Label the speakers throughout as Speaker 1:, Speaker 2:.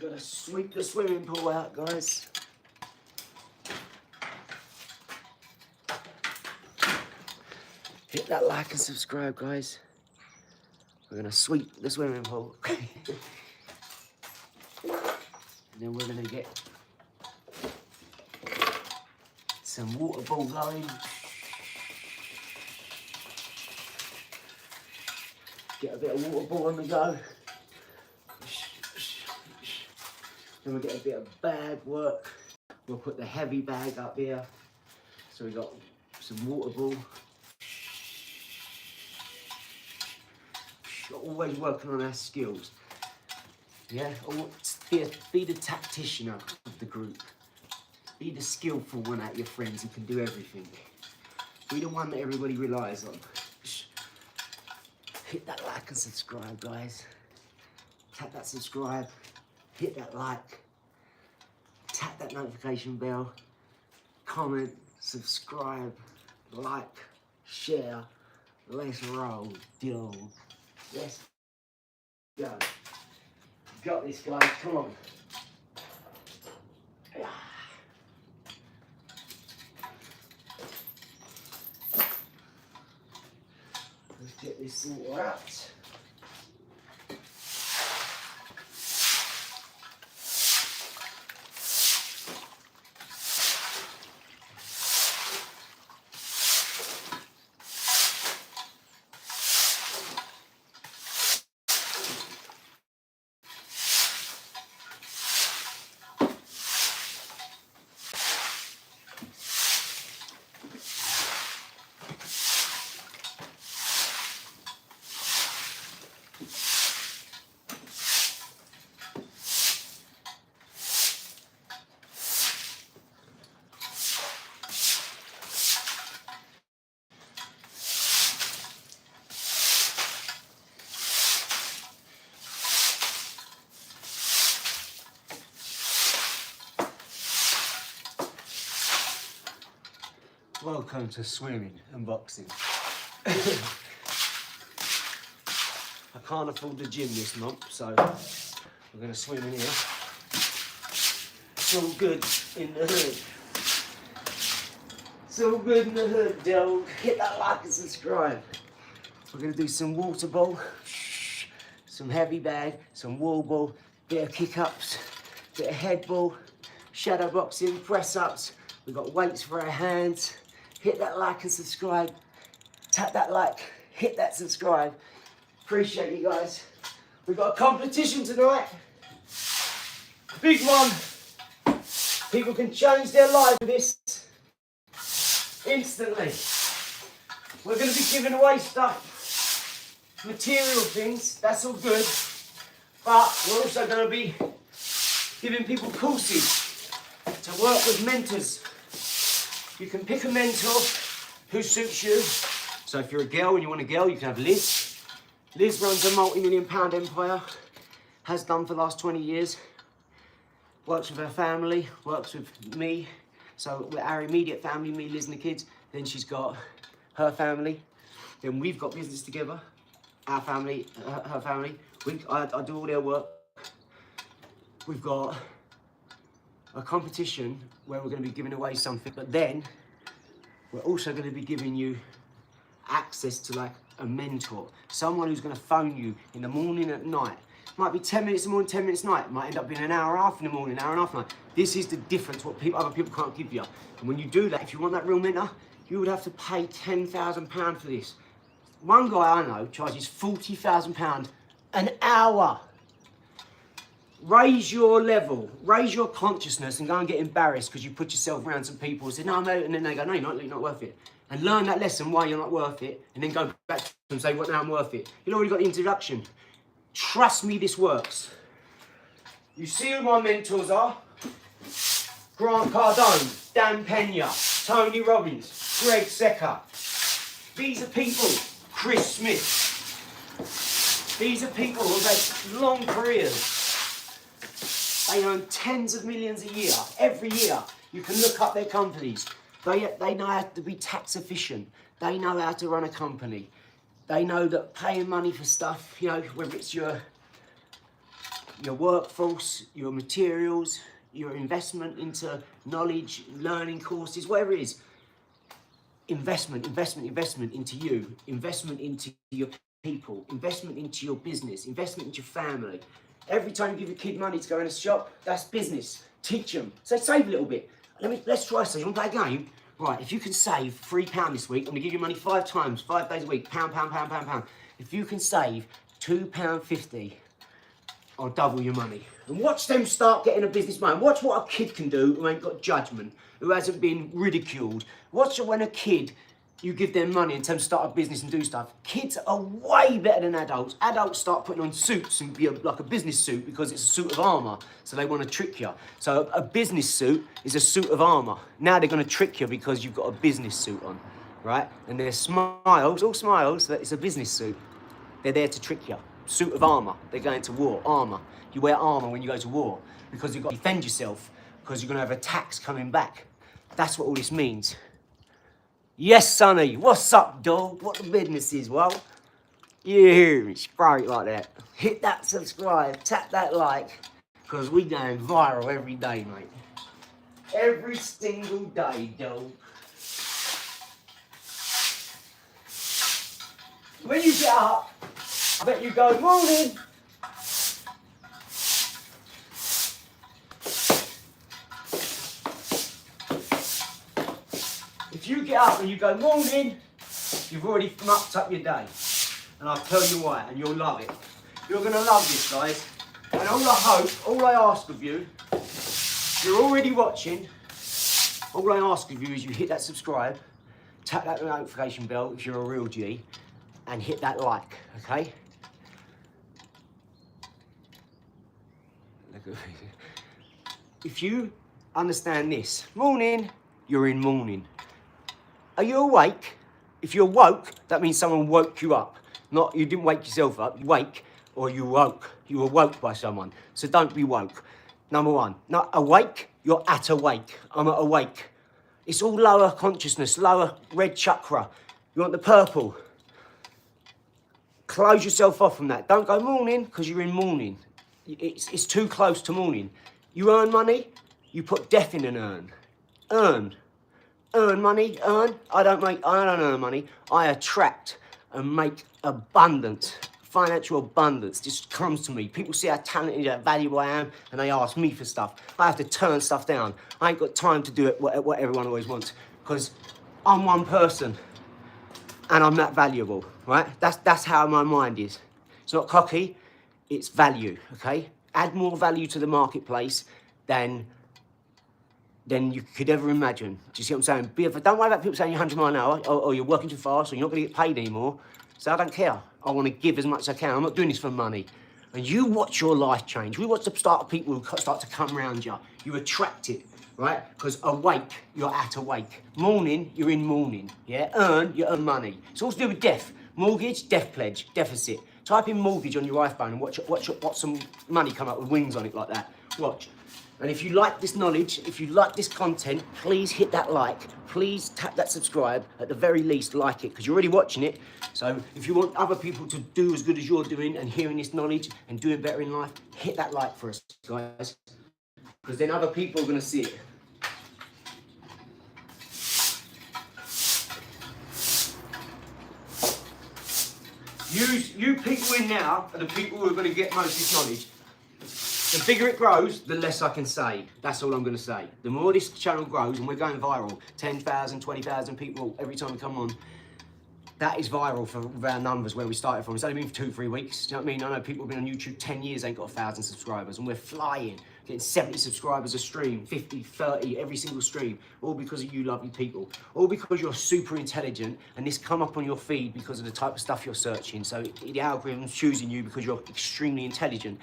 Speaker 1: gotta sweep the swimming pool out, guys. Hit that like and subscribe, guys. We're gonna sweep the swimming pool. And then we're gonna get some water ball going. Get a bit of water ball on the go. Then we'll get a bit of bag work. We'll put the heavy bag up here. So we got some water ball. Always working on our skills. Yeah, be the tactician of the group. Be the skillful one out of your friends who can do everything. Be the one that everybody relies on. Hit that like and subscribe, guys. Tap that subscribe. Hit that like. Tap that notification bell. Comment, subscribe, like, share. Let's roll, dog. Let's go. Got this, guys. Come on. Let's get this water out. Welcome to swimming and boxing. I can't afford the gym this month, so we're going to swim in here. It's all good in the hood. It's all good in the hood, dog. Hit that like and subscribe. We're going to do some water ball, some heavy bag, some wall ball, bit of kick-ups, bit of head ball, shadow boxing, press-ups. We've got weights for our hands. Hit that like and subscribe. Tap that like, hit that subscribe. Appreciate you guys. We've got a competition tonight. Big one. People can change their life with this instantly. We're going to be giving away stuff, material things, that's all good. But we're also going to be giving people courses to work with mentors. You can pick a mentor who suits you. So if you're a girl and you want a girl, you can have Liz. Liz runs a multi-million-pound empire, has done for the last 20 years. Works with her family, works with me. So we're our immediate family, me, Liz and the kids. Then she's got her family. Then we've got business together. Our family, her family. I do all their work. We've got a competition where we're going to be giving away something, but then we're also going to be giving you access to like a mentor, someone who's going to phone you in the morning, at night. Might be 10 minutes in the morning, 10 minutes at night. Might end up being an hour and a half in the morning, an hour and a half at night. This is the difference, what other people can't give you. And when you do that, if you want that real mentor, you would have to pay £10,000 for this. One guy I know charges £40,000 an hour. Raise your level, raise your consciousness and go and get embarrassed because you put yourself around some people and say, no, I'm out, and then they go, no, you're not worth it. And learn that lesson why you're not worth it, and then go back to them and say, well, now I'm worth it. You've already got the introduction. Trust me, this works. You see who my mentors are? Grant Cardone, Dan Pena, Tony Robbins, Greg Secker. These are people, Chris Smith. These are people who've had long careers. They earn tens of millions a year, every year. You can look up their companies. They know how to be tax efficient. They know how to run a company. They know that paying money for stuff, you know, whether it's your your workforce, your materials, your investment into knowledge, learning courses, whatever it is. Investment into you, investment into your people, investment into your business, investment into your family. Every time you give a kid money to go in a shop, that's business. Teach them. So save a little bit. Let's try something. You want to play a game? Right, if you can save £3 this week, I'm going to give you money 5 times, 5 days a week, pound. If you can save £2.50, I'll double your money. And watch them start getting a business mind. Watch what a kid can do who ain't got judgment, who hasn't been ridiculed. Watch when a kid, you give them money in terms of start a business and do stuff. Kids are way better than adults. Adults start putting on suits and be like a business suit because it's a suit of armour, so they want to trick you. So a business suit is a suit of armour. Now they're going to trick you because you've got a business suit on, right? And they're smiles, all smiles, that it's a business suit. They're there to trick you. Suit of armour. They're going to war. Armour. You wear armour when you go to war because you've got to defend yourself because you're going to have attacks coming back. That's what all this means. Yes, Sonny. What's up, dog? What the business is? Well, you hear me. Scroll like that. Hit that subscribe. Tap that like because we going viral every day, mate. Every single day, dog. When you get up, I bet you go, morning. If you get up and you go, morning, you've already mucked up your day. And I'll tell you why, and you'll love it. You're going to love this, guys. And all I ask of you, you're already watching, all I ask of you is you hit that subscribe, tap that notification bell if you're a real G, and hit that like, okay? If you understand this, morning, you're in morning. Are you awake? If you're woke, that means someone woke you up. Not, you didn't wake yourself up, you wake, or you woke. You were woke by someone. So don't be woke. Number one, not awake, you're at awake. I'm at awake. It's all lower consciousness, lower red chakra. You want the purple. Close yourself off from that. Don't go morning, because you're in morning. It's too close to morning. You earn money, you put death in an urn. Earn money, earn. I don't earn money. I attract and make abundance, financial abundance just comes to me. People see how talented, how valuable I am, and they ask me for stuff. I have to turn stuff down. I ain't got time to do it what everyone always wants, because I'm one person and I'm that valuable, right? That's how my mind is. It's not cocky, it's value, okay? Add more value to the marketplace than you could ever imagine. Do you see what I'm saying? Don't worry about people saying you're 100 miles an hour, or you're working too fast, or you're not going to get paid anymore. So I don't care. I want to give as much as I can. I'm not doing this for money. And you watch your life change. We watch the start of people who start to come around you. You attract it, right? Because awake, you're at awake. Morning, you're in morning. Yeah. You earn money. It's all to do with death. Mortgage, death pledge, deficit. Type in mortgage on your iPhone and watch some money come up with wings on it like that. Watch. And if you like this knowledge, if you like this content, please hit that like. Please tap that subscribe. At the very least, like it, because you're already watching it. So if you want other people to do as good as you're doing and hearing this knowledge and doing better in life, hit that like for us, guys. Because then other people are going to see it. You people in now are the people who are going to get most of this knowledge. The bigger it grows, the less I can say. That's all I'm going to say. The more this channel grows, and we're going viral, 10,000, 20,000 people every time we come on, that is viral for our numbers where we started from. It's only been for 2-3 weeks. Do you know what I mean? I know people have been on YouTube 10 years, ain't got 1,000 subscribers, and we're flying, getting 70 subscribers a stream, 50, 30, every single stream, all because of you lovely people. All because you're super intelligent, and this come up on your feed because of the type of stuff you're searching. So the algorithm's choosing you because you're extremely intelligent.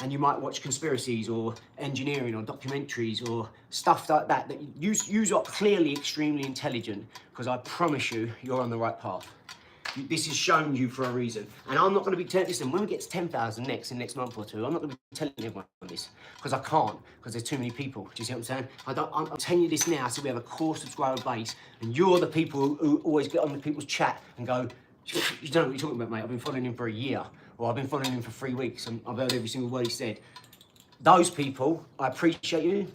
Speaker 1: And you might watch conspiracies or engineering or documentaries or stuff like that you are clearly extremely intelligent, because I promise you, you're on the right path. This is shown you for a reason. And I'm not going to be telling, listen, when we get to 10,000 in the next month or two, I'm not going to be telling everyone this, because I can't, because there's too many people. Do you see what I'm saying? I'm telling you this now so we have a core subscriber base, and you're the people who always get on the people's chat and go, You don't know what you're talking about, mate. I've been following him for a year, or I've been following him for 3 weeks, and I've heard every single word he said. Those people, I appreciate you.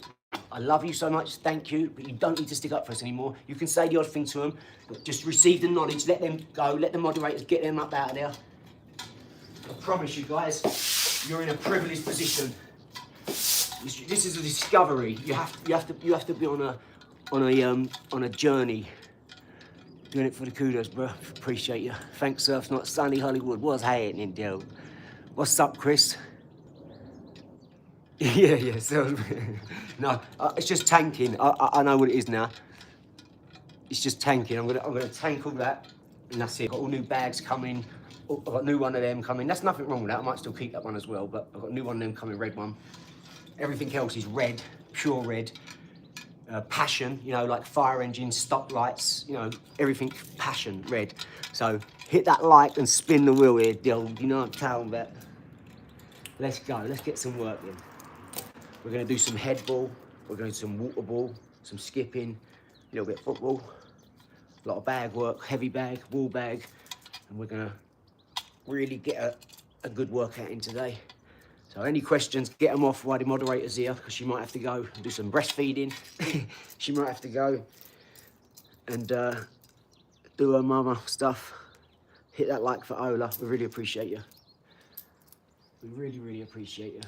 Speaker 1: I love you so much, thank you, but you don't need to stick up for us anymore. You can say the odd thing to them, but just receive the knowledge, let them go, let the moderators get them up out of there. I promise you guys, you're in a privileged position. This is a discovery. You have to be on a journey. Doing it for the kudos, bro. Appreciate you. Thanks, Surf's Not Sunny Hollywood. What's happening, dude? What's up, Chris? yeah. So, no, it's just tanking. I know what it is now. It's just tanking. I'm gonna tank all that, and that's it. I've got all new bags coming. I've got a new one of them coming. That's nothing wrong with that. I might still keep that one as well, but I've got a new one of them coming, red one. Everything else is red, pure red. Passion, you know, like fire engines, stop lights, you know, everything passion, red. So hit that like and spin the wheel here, Dill. You know what I'm talking about. Let's go. Let's get some work in. We're going to do some head ball. We're going to do some water ball, some skipping, a little bit of football, a lot of bag work, heavy bag, wall bag, and we're going to really get a good workout in today. So any questions, get them off while the moderator's here, because she might have to go and do some breastfeeding. She might have to go and do her mama stuff. Hit that like for Ola. We really appreciate you. We really appreciate you.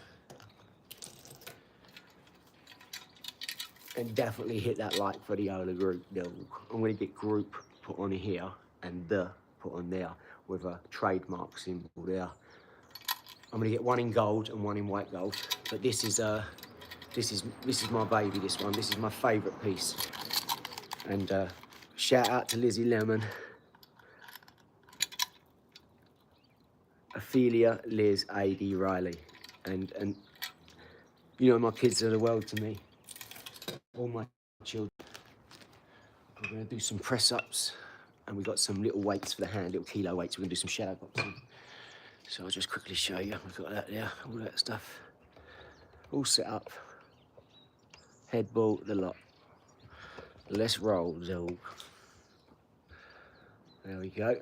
Speaker 1: And definitely hit that like for the Ola group. I'm going to get group put on here and the put on there with a trademark symbol there. I'm gonna get one in gold and one in white gold, but this is my baby. This one, this is my favourite piece. And shout out to Lizzie Lemon, Ophelia, Liz, AD, Riley, and you know my kids are the world to me. All my children. We're gonna do some press ups, and we got some little weights for the hand, little kilo weights. We're gonna do some shadow boxing. So I'll just quickly show you. We've got that there, all that stuff. All set up. Head ball, the lot. Let's roll, Zog. There we go.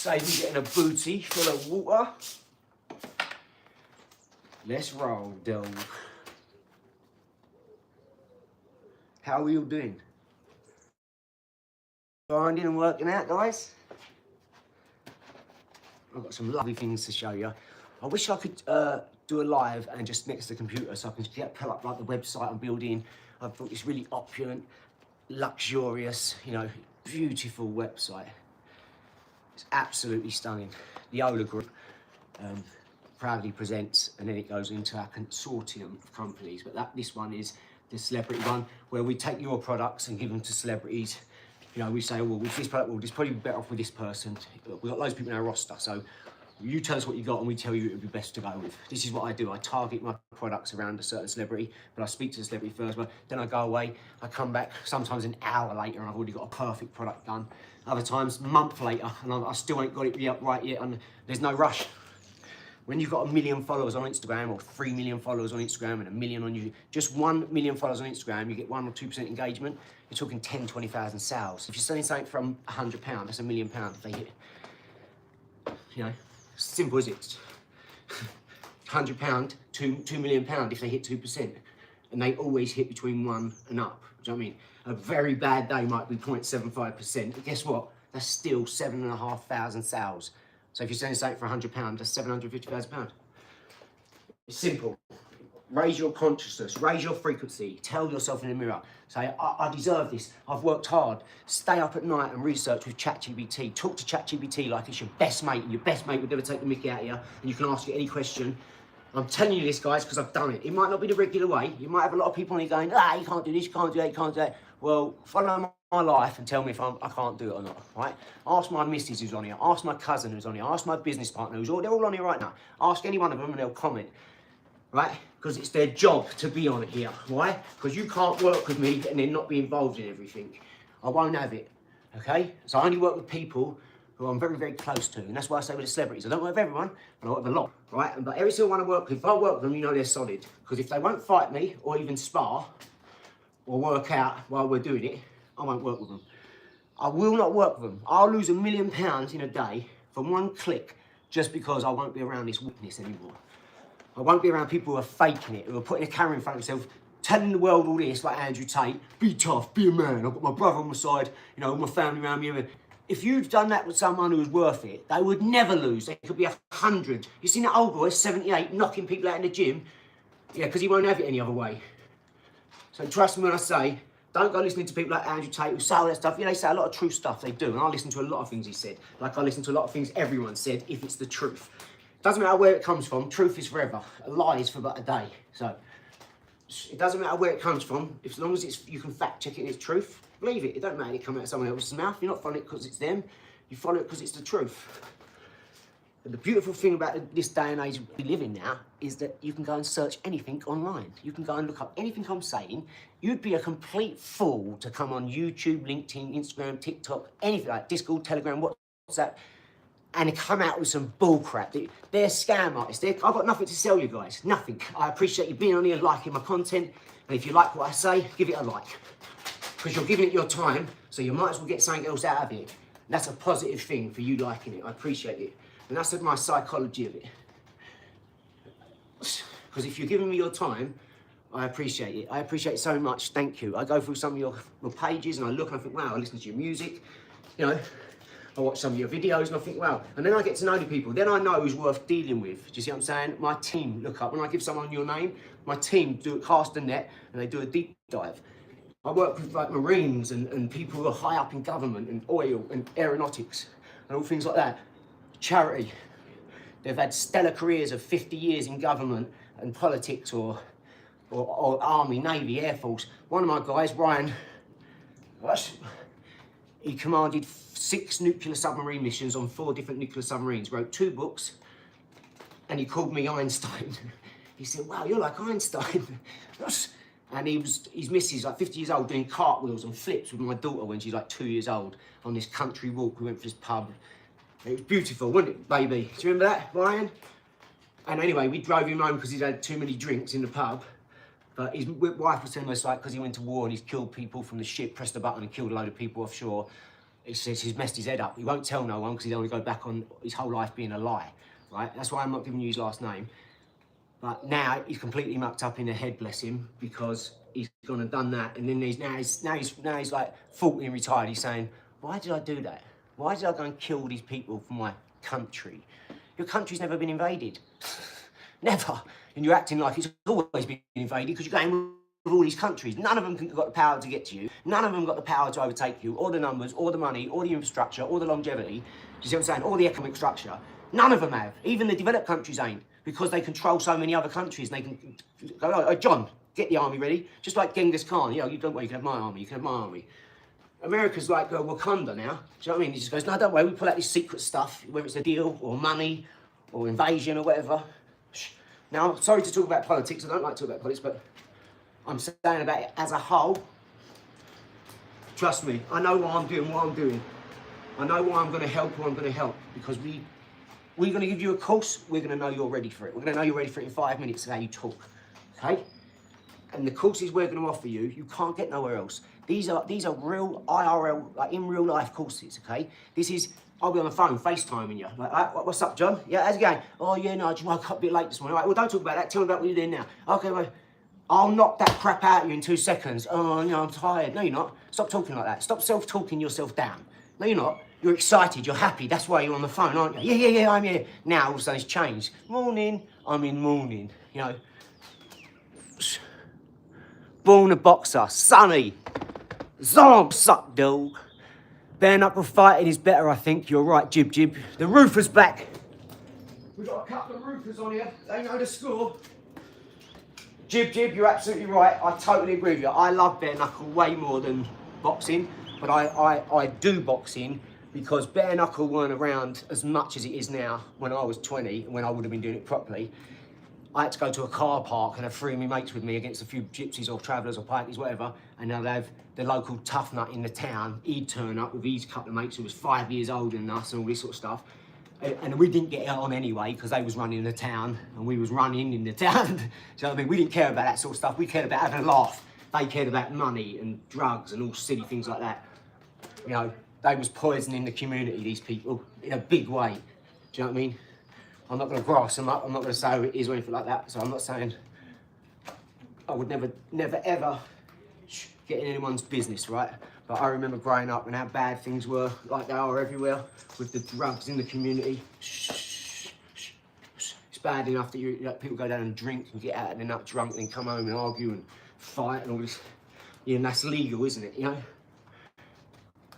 Speaker 1: Save me getting a booty full of water. Let's roll, dog. How are you doing? Grinding and working out, guys? I've got some lovely things to show you. I wish I could do a live and just next to the computer so I can pull up like the website I'm building. I thought it's really opulent, luxurious, you know, beautiful website. It's absolutely stunning. The Ola Group proudly presents, and then it goes into our consortium of companies. But this one is the celebrity one, where we take your products and give them to celebrities. You know, we say, well, with this product, well, it's probably better off with this person. We've got loads of people in our roster, so you tell us what you got and we tell you it would be best to go with. This is what I do. I target my products around a certain celebrity, but I speak to the celebrity first, but then I go away, I come back sometimes an hour later and I've already got a perfect product done. Other times, a month later, and I still ain't got it right yet, and there's no rush. When you've got 1 million followers on Instagram, or 3 million followers on Instagram, and 1 million on YouTube, just 1 million followers on Instagram, you get 1 or 2% engagement, you're talking 10, 20,000 sales. If you're selling something from £100, that's £1 million if they hit. You know, simple as it. £100, £2 million if they hit 2%. And they always hit between 1 and up. Do you know what I mean? A very bad day might be 0.75%, but guess what? That's still 7,500 sales. So if you're selling something for £100, that's £750,000. It's simple. Raise your consciousness, raise your frequency, tell yourself in the mirror, say, I deserve this, I've worked hard. Stay up at night and research with ChatGPT. Talk to ChatGPT like it's your best mate, and your best mate would never take the mickey out of you, and you can ask it any question. I'm telling you this, guys, because I've done it. It might not be the regular way. You might have a lot of people on here going, you can't do this, you can't do that, you can't do that. Well, follow my life and tell me if I can't do it or not, right? Ask my missus who's on here, ask my cousin who's on here, ask my business partner who's they're all on here right now. Ask any one of them and they'll comment, right? Because it's their job to be on here. Why? Because you can't work with me and then not be involved in everything. I won't have it, okay? So I only work with people who I'm very, very close to, and that's why I say with the celebrities. I don't work with everyone, but I work with a lot, right? But every single one I work with, if I work with them, you know they're solid. Because if they won't fight me, or even spar, or work out while we're doing it, I won't work with them. I will not work with them. I'll lose £1 million in a day from one click just because I won't be around this weakness anymore. I won't be around people who are faking it, who are putting a camera in front of themselves, telling the world all this, like Andrew Tate, be tough, be a man, I've got my brother on my side, you know, my family around me. If you'd done that with someone who was worth it, they would never lose. They could be 100. You seen that old boy, 78, knocking people out in the gym? Yeah, because he won't have it any other way. So trust me when I say, don't go listening to people like Andrew Tate who say all that stuff. Yeah, they say a lot of true stuff, they do. And I listen to a lot of things he said. Like I listen to a lot of things everyone said, if it's the truth. Doesn't matter where it comes from, truth is forever. A lie is for but a day. So it doesn't matter where it comes from, as long as you can fact check it and it's truth, believe it. It don't matter it come out of someone else's mouth. You're not following it because it's them, you follow it because it's the truth. But the beautiful thing about this day and age we live in now is that you can go and search anything online. You can go and look up anything I'm saying. You'd be a complete fool to come on YouTube, LinkedIn, Instagram, TikTok, anything like Discord, Telegram, WhatsApp, and come out with some bullcrap. They're scam artists. I've got nothing to sell you guys, nothing. I appreciate you being on here, liking my content, and if you like what I say, give it a like. Because you're giving it your time, so you might as well get something else out of it. And that's a positive thing for you liking it, I appreciate it. And that's my psychology of it. Because if you're giving me your time, I appreciate it. I appreciate it so much, thank you. I go through some of your pages and I look and I think, wow, I listen to your music, you know. I watch some of your videos and I think, wow. And then I get to know the people. Then I know who's worth dealing with. Do you see what I'm saying? My team look up. When I give someone your name, my team do cast a net and they do a deep dive. I work with like Marines and people who are high up in government and oil and aeronautics and all things like that. Charity. They've had stellar careers of 50 years in government and politics or army, navy, air force. One of my guys, Ryan, he commanded 6 nuclear submarine missions on 4 different nuclear submarines, wrote 2 books, and he called me Einstein. He said, wow, you're like Einstein. And his missus, like 50 years old, doing cartwheels and flips with my daughter when she's like 2 years old on this country walk. We went for this pub. It was beautiful, wasn't it, baby? Do you remember that, Ryan? And anyway, we drove him home because he'd had too many drinks in the pub. But his wife was telling us, like, because he went to war and he's killed people from the ship, pressed a button and killed a load of people offshore. He says he's messed his head up. He won't tell no one because he don't want to go back on his whole life being a lie, right? That's why I'm not giving you his last name. But now he's completely mucked up in the head, bless him, because he's gone and done that. And then now he's like 40 and retired. He's saying, why did I do that? Why did I go and kill these people for my country? Your country's never been invaded. Never. And you're acting like it's always been invaded because you're going with all these countries. None of them got the power to get to you. None of them got the power to overtake you, or the numbers, or the money, or the infrastructure, or the longevity. Do you see what I'm saying? Or the economic structure. None of them have. Even the developed countries ain't, because they control so many other countries. And they can go, oh, John, get the army ready. Just like Genghis Khan. You know, you don't worry, you can have my army, you can have my army. America's like Wakanda now. Do you know what I mean? He just goes, no, don't worry, we pull out this secret stuff, whether it's a deal, or money, or invasion, or whatever. Now, sorry to talk about politics, I don't like to talk about politics, but I'm saying about it as a whole. Trust me, I know why I'm doing what I'm doing. I know why I'm going to help who I'm going to help, because we're going to give you a course, we're going to know you're ready for it. We're going to know you're ready for it in 5 minutes of how you talk, okay? And the courses we're going to offer you, you can't get nowhere else. These are real IRL, like in real life courses, okay? This is, I'll be on the phone, FaceTiming you. Like, what's up, John? Yeah, how's it going? Oh, yeah, no, I just woke up a bit late this morning. All right, well, don't talk about that. Tell me about what you're doing now. Okay, well, I'll knock that crap out of you in 2 seconds. Oh, no, I'm tired. No, you're not. Stop talking like that. Stop self-talking yourself down. No, you're not. You're excited. You're happy. That's why you're on the phone, aren't you? Yeah, I'm here. Now, all of a sudden, it's changed. Morning. I'm in morning. You know. Born a boxer. Sonny. Zomp suck, dog. Bare knuckle fighting is better, I think. You're right, Jib Jib. The roofer's back. We've got a couple of roofers on here. They know the score. Jib Jib, you're absolutely right. I totally agree with you. I love bare knuckle way more than boxing, but I do boxing because bare knuckle weren't around as much as it is now when I was 20 and when I would have been doing it properly. I had to go to a car park and have 3 of my mates with me against a few gypsies or travellers or pikeys, whatever, and they'd have the local tough nut in the town. He'd turn up with his couple of mates who was 5 years older than us and all this sort of stuff. And we didn't get on anyway because they was running the town and we was running in the town. Do you know what I mean? We didn't care about that sort of stuff. We cared about having a laugh. They cared about money and drugs and all silly things like that. You know, they was poisoning the community, these people, in a big way. Do you know what I mean? I'm not going to grass them up. I'm not going to say who it is or anything like that. So I'm not saying I would never ever get in anyone's business, right? But I remember growing up and how bad things were, like they are everywhere, with the drugs in the community. It's bad enough that people go down and drink and get out and they're not drunk and then come home and argue and fight and all this. Yeah, and that's legal, isn't it, you know?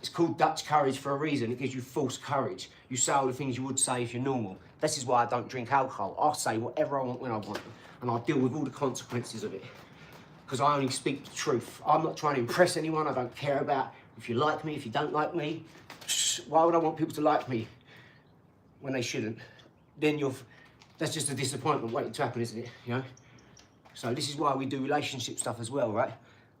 Speaker 1: It's called Dutch courage for a reason. It gives you false courage. You say all the things you would say if you're normal. This is why I don't drink alcohol. I'll say whatever I want when I want, and I'll deal with all the consequences of it. Because I only speak the truth. I'm not trying to impress anyone. I don't care about if you like me, if you don't like me. Why would I want people to like me when they shouldn't? Then that's just a disappointment waiting to happen, isn't it? You know? So this is why we do relationship stuff as well, right?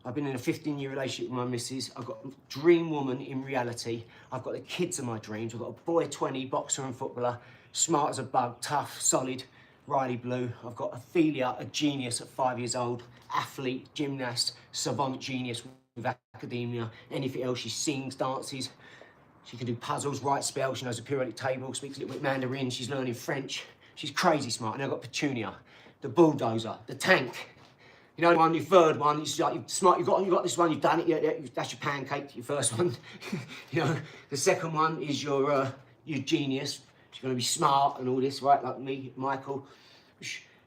Speaker 1: I've been in a 15-year relationship with my missus. I've got a dream woman in reality. I've got the kids of my dreams. I've got a boy 20, boxer and footballer, smart as a bug, tough, solid, Riley Blue. I've got Ophelia, a genius at 5 years old, athlete, gymnast, savant genius with academia, anything else. She sings, dances, she can do puzzles, write spells, she knows the periodic table, speaks a little bit Mandarin, she's learning French. She's crazy smart. And I've got Petunia, the bulldozer, the tank. You know, your third one, it's like, you're smart, you've got this one, you've done it, yeah, that's your pancake, your first one. You know, the second one is your genius. She's gonna be smart and all this, right, like me, Michael.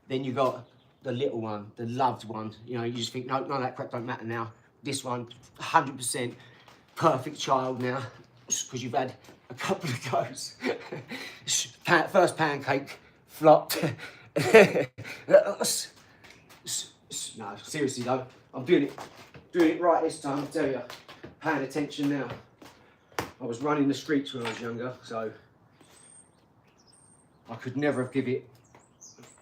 Speaker 1: Then you got the little one, the loved one. You know, you just think, no, none of that crap don't matter now. This one, 100% perfect child now, because you've had a couple of goes. First pancake, flopped. No, seriously though, I'm doing it right this time, I tell you. Paying attention now. I was running the streets when I was younger, so I could never have given it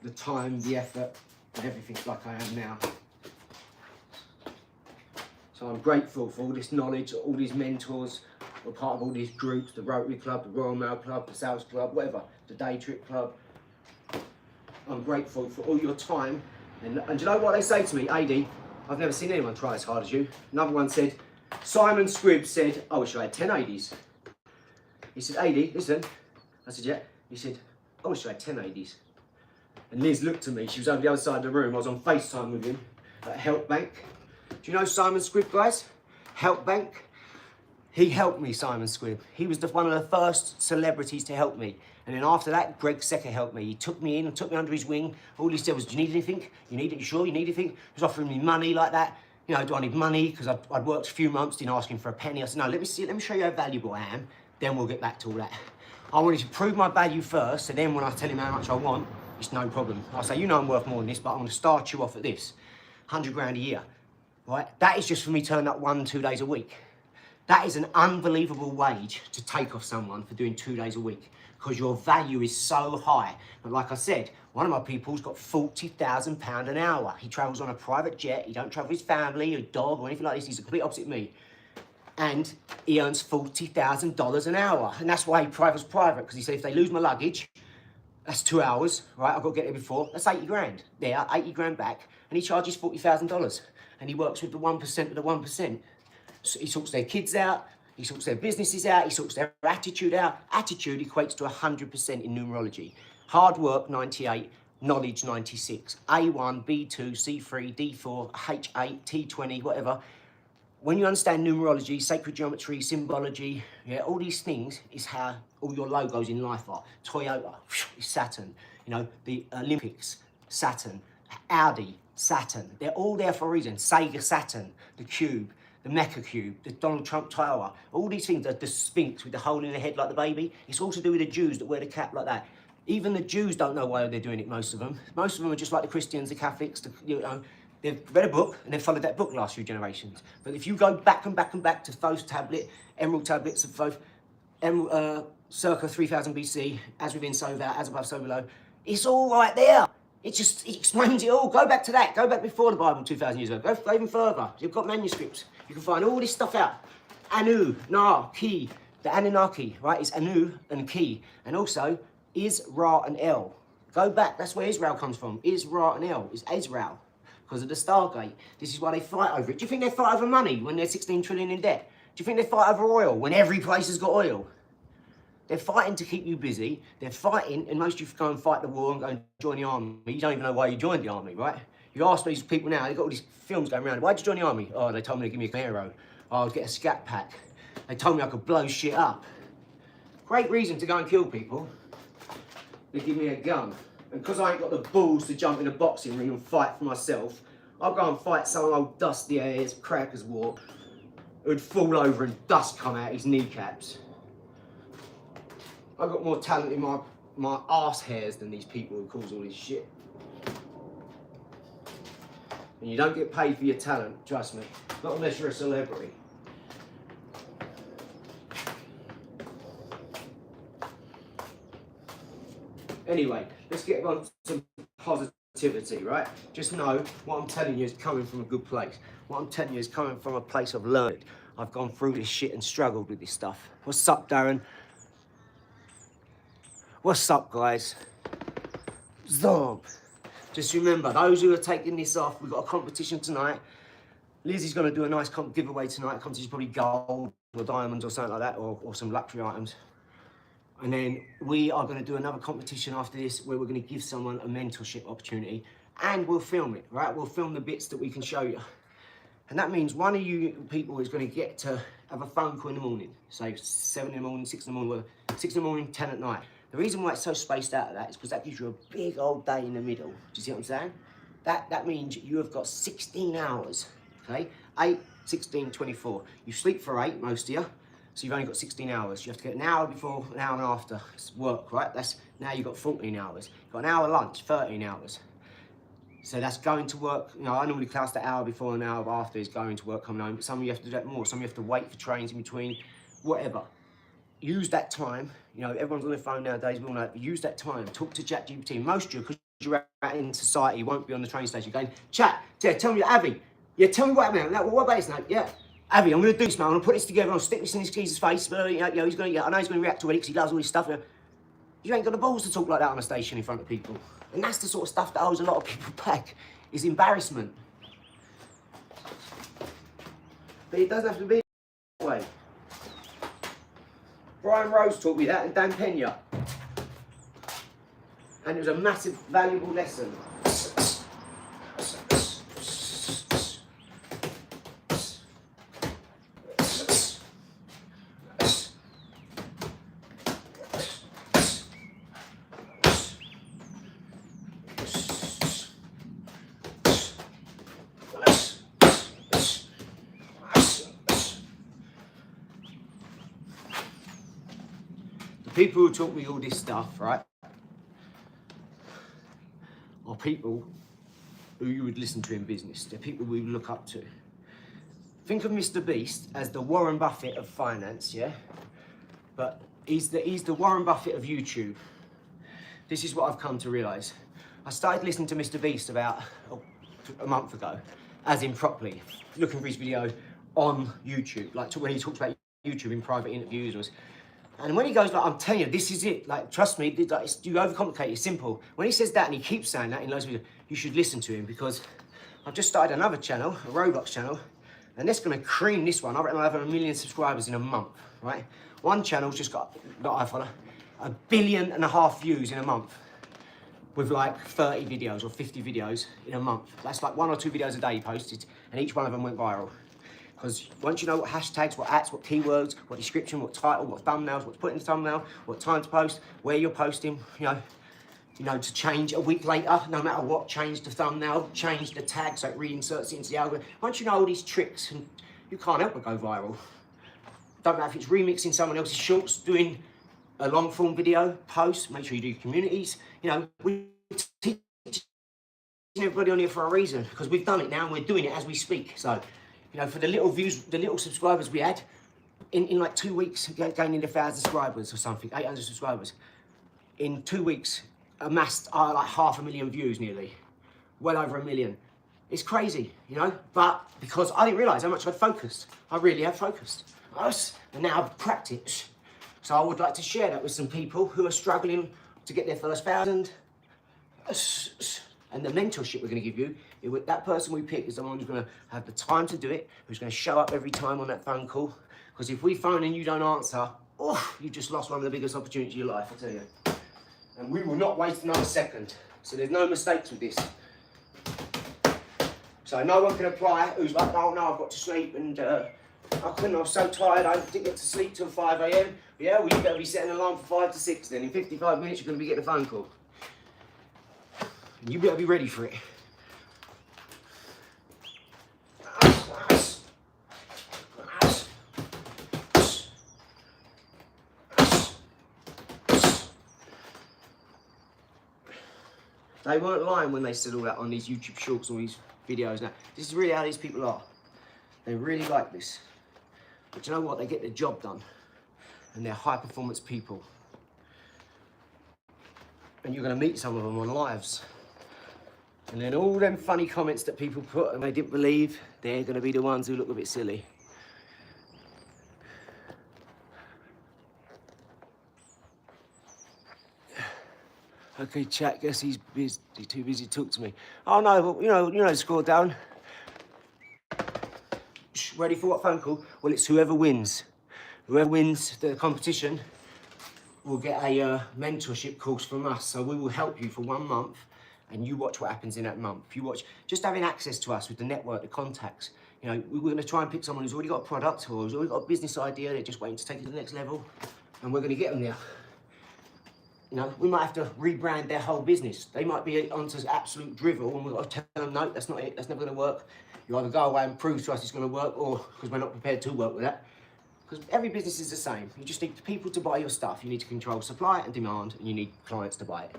Speaker 1: the time, the effort, and everything like I am now. So I'm grateful for all this knowledge, all these mentors, we're part of all these groups, the Rotary Club, the Royal Mail Club, the Sales Club, whatever, the Day Trip Club. I'm grateful for all your time. And do you know what they say to me? AD, I've never seen anyone try as hard as you. Another one said, Simon Squibb said, I wish I had 10 ADs. He said, AD, listen. I said, yeah. He said, I wish I had 10 ADs. And Liz looked at me. She was over the other side of the room. I was on FaceTime with him at Help Bank. Do you know Simon Squibb, guys? Help Bank. He helped me, Simon Squibb. He was one of the first celebrities to help me. And then after that, Greg Secker helped me. He took me in and took me under his wing. All he said was, do you need anything? You need it? You sure you need anything? He was offering me money like that. You know, do I need money? Because I'd worked a few months, didn't ask him for a penny. I said, no, let me show you how valuable I am. Then we'll get back to all that. I wanted to prove my value first, so then when I tell him how much I want, it's no problem. I'll say, you know I'm worth more than this, but I'm gonna start you off at this. 100 grand a year, right? That is just for me turning up 1-2 days a week. That is an unbelievable wage to take off someone for doing 2 days a week, because your value is so high. But like I said, one of my people's got £40,000 an hour. He travels on a private jet. He don't travel with his family, a dog, or anything like this. He's the complete opposite of me. And he earns $40,000 an hour. And that's why he travels private, because he said, if they lose my luggage, that's 2 hours, right? I've got to get there before. That's 80 grand. There, 80 grand back. And he charges $40,000. And he works with the 1% of the 1%. So he sorts their kids out, he sorts their businesses out, he sorts their attitude out. Attitude equates to 100% in numerology. Hard work, 98, knowledge, 96. A1, B2, C3, D4, H8, T20, whatever. When you understand numerology, sacred geometry, symbology, yeah, all these things is how all your logos in life are. Toyota is Saturn, you know, the Olympics, Saturn, Audi, Saturn. They're all there for a reason. Sega Saturn, the cube, the Mecha Cube, the Donald Trump Tower, all these things, the Sphinx with the hole in the head like the baby. It's all to do with the Jews that wear the cap like that. Even the Jews don't know why they're doing it, most of them. Most of them are just like the Christians, the Catholics, you know, they've read a book and they've followed that book last few generations. But if you go back and back and back to Thoth's tablet, emerald tablets of Thoth, circa 3000 BC, as within, so without, as above, so below, it's all right there. It explains it all. Go back to that. Go back before the Bible 2,000 years ago. Go even further. You've got manuscripts. You can find all this stuff out. Anu, Na, Ki. The Anunnaki, right, is Anu and Ki. And also, Is, Ra, and El. Go back. That's where Israel comes from. Is, Ra, and El is Israel. Because of the Stargate. This is why they fight over it. Do you think they fight over money when they're 16 trillion in debt? Do you think they fight over oil when every place has got oil? They're fighting to keep you busy. They're fighting, and most of you go and fight the war and go and join the army. You don't even know why you joined the army, right? You ask these people now, they've got all these films going around. Why'd you join the army? Oh, they told me to give me a hero. Oh, I'd get a scat pack. They told me I could blow shit up. Great reason to go and kill people. They give me a gun. And because I ain't got the balls to jump in a boxing ring and fight for myself, I'll go and fight some old dusty ass crackers war who'd fall over and dust come out his kneecaps. I've got more talent in my arse hairs than these people who cause all this shit. And you don't get paid for your talent, trust me. Not unless you're a celebrity. Anyway, let's get on to some positivity, right? Just know what I'm telling you is coming from a good place. What I'm telling you is coming from a place of learning. I've gone through this shit and struggled with this stuff. What's up, Darren? What's up, guys? Zob. Just remember, those who are taking this off, we've got a competition tonight. Lizzie's going to do a nice giveaway tonight. Competition probably gold or diamonds or something like that, or some luxury items. And then we are going to do another competition after this where we're going to give someone a mentorship opportunity, and we'll film it, right? We'll film the bits that we can show you. And that means one of you people is going to get to have a phone call in the morning. Say 7 in the morning, 6 in the morning, 6 in the morning, 10 at night. The reason why it's so spaced out of that is because that gives you a big old day in the middle. Do you see what I'm saying? That means you have got 16 hours, okay? 8, 16, 24. You sleep for 8, most of you, so you've only got 16 hours. You have to get an hour before, an hour and after work, right? Now you've got 14 hours. You've got an hour lunch, 13 hours. So that's going to work. You know, I normally class the hour before and an hour after is going to work, coming home, but some of you have to do that more. Some of you have to wait for trains in between, whatever. Use that time. You know, everyone's on their phone nowadays, we all know it, but use that time. Talk to ChatGPT. Most of you, because you're out in society, won't be on the train station going, chat, tell me, Avi, yeah, tell me what happened. What about this now? Yeah, Avi, I'm going to do this, man. I'm going to put this together. I'll stick this in this geezer's face. He's going to, I know he's going to react to it because he does all this stuff. You ain't got the balls to talk like that on a station in front of people. And that's the sort of stuff that holds a lot of people back, is embarrassment. But it doesn't have to be that way. Brian Rose taught me that, and Dan Pena. And it was a massive, valuable lesson. People who taught me all this stuff, right, are people who you would listen to in business. They're people we look up to. Think of Mr. Beast as the Warren Buffett of finance, yeah? But he's the Warren Buffett of YouTube. This is what I've come to realise. I started listening to Mr. Beast about a month ago, as in properly, looking for his video on YouTube, like when he talks about YouTube in private interviews. And when he goes like, I'm telling you, this is it, like, trust me, you overcomplicate, it's simple. When he says that, and he keeps saying that in loads of videos, you should listen to him, because I've just started another channel, a Roblox channel, and that's gonna cream this one. I reckon I'll have 1 million subscribers in a month, right? One channel's just got, that I follow, 1.5 billion views in a month, with like 30 videos or 50 videos in a month. That's like 1 or 2 videos a day posted, and each one of them went viral. Because once you know what hashtags, what ads, what keywords, what description, what title, what thumbnails, what to put in the thumbnail, what time to post, where you're posting, you know, to change a week later, no matter what, change the thumbnail, change the tag so it reinserts it into the algorithm. Once you know all these tricks, and you can't help but go viral. Don't matter if it's remixing someone else's shorts, doing a long form video, post, make sure you do communities. You know, we teach everybody on here for a reason, because we've done it now and we're doing it as we speak. So, you know, for the little views, the little subscribers we had, in like 2 weeks, gaining 1,000 subscribers or something, 800 subscribers. In 2 weeks, amassed like 500,000 views nearly, well over 1 million. It's crazy, you know, but because I didn't realise how much I'd focused. I really have focused. And now I've practiced. So I would like to share that with some people who are struggling to get their first 1,000. And the mentorship we're going to give you, that person we pick is someone who's going to have the time to do it, who's going to show up every time on that phone call. Because if we phone and you don't answer, oh, you just lost one of the biggest opportunities of your life, I tell you. And we will not waste another second. So there's no mistakes with this. So no one can apply who's like, oh no, I've got to sleep and I was so tired, I didn't get to sleep till 5 AM. Yeah, well you better be setting an alarm for 5 to 6 then. In 55 minutes you're going to be getting a phone call. And you better be ready for it. They weren't lying when they said all that on these YouTube shorts, all these videos. Now, this is really how these people are. They really like this. But you know what? They get their job done. And they're high performance people. And you're going to meet some of them on lives. And then all them funny comments that people put and they didn't believe, they're going to be the ones who look a bit silly. Okay, chat, guess he's too busy to talk to me. Oh no, well, you know, score down. Ready for what phone call? Well, it's whoever wins. Whoever wins the competition will get a mentorship course from us. So we will help you for 1 month and you watch what happens in that month. You watch, just having access to us with the network, the contacts. You know, we're gonna try and pick someone who's already got a product or who's already got a business idea, they're just waiting to take it to the next level. And we're gonna get them there. You know, we might have to rebrand their whole business. They might be onto absolute drivel and we've got to tell them, no, that's not it, that's never gonna work. You either go away and prove to us it's gonna work or because we're not prepared to work with that. Because every business is the same. You just need people to buy your stuff. You need to control supply and demand and you need clients to buy it.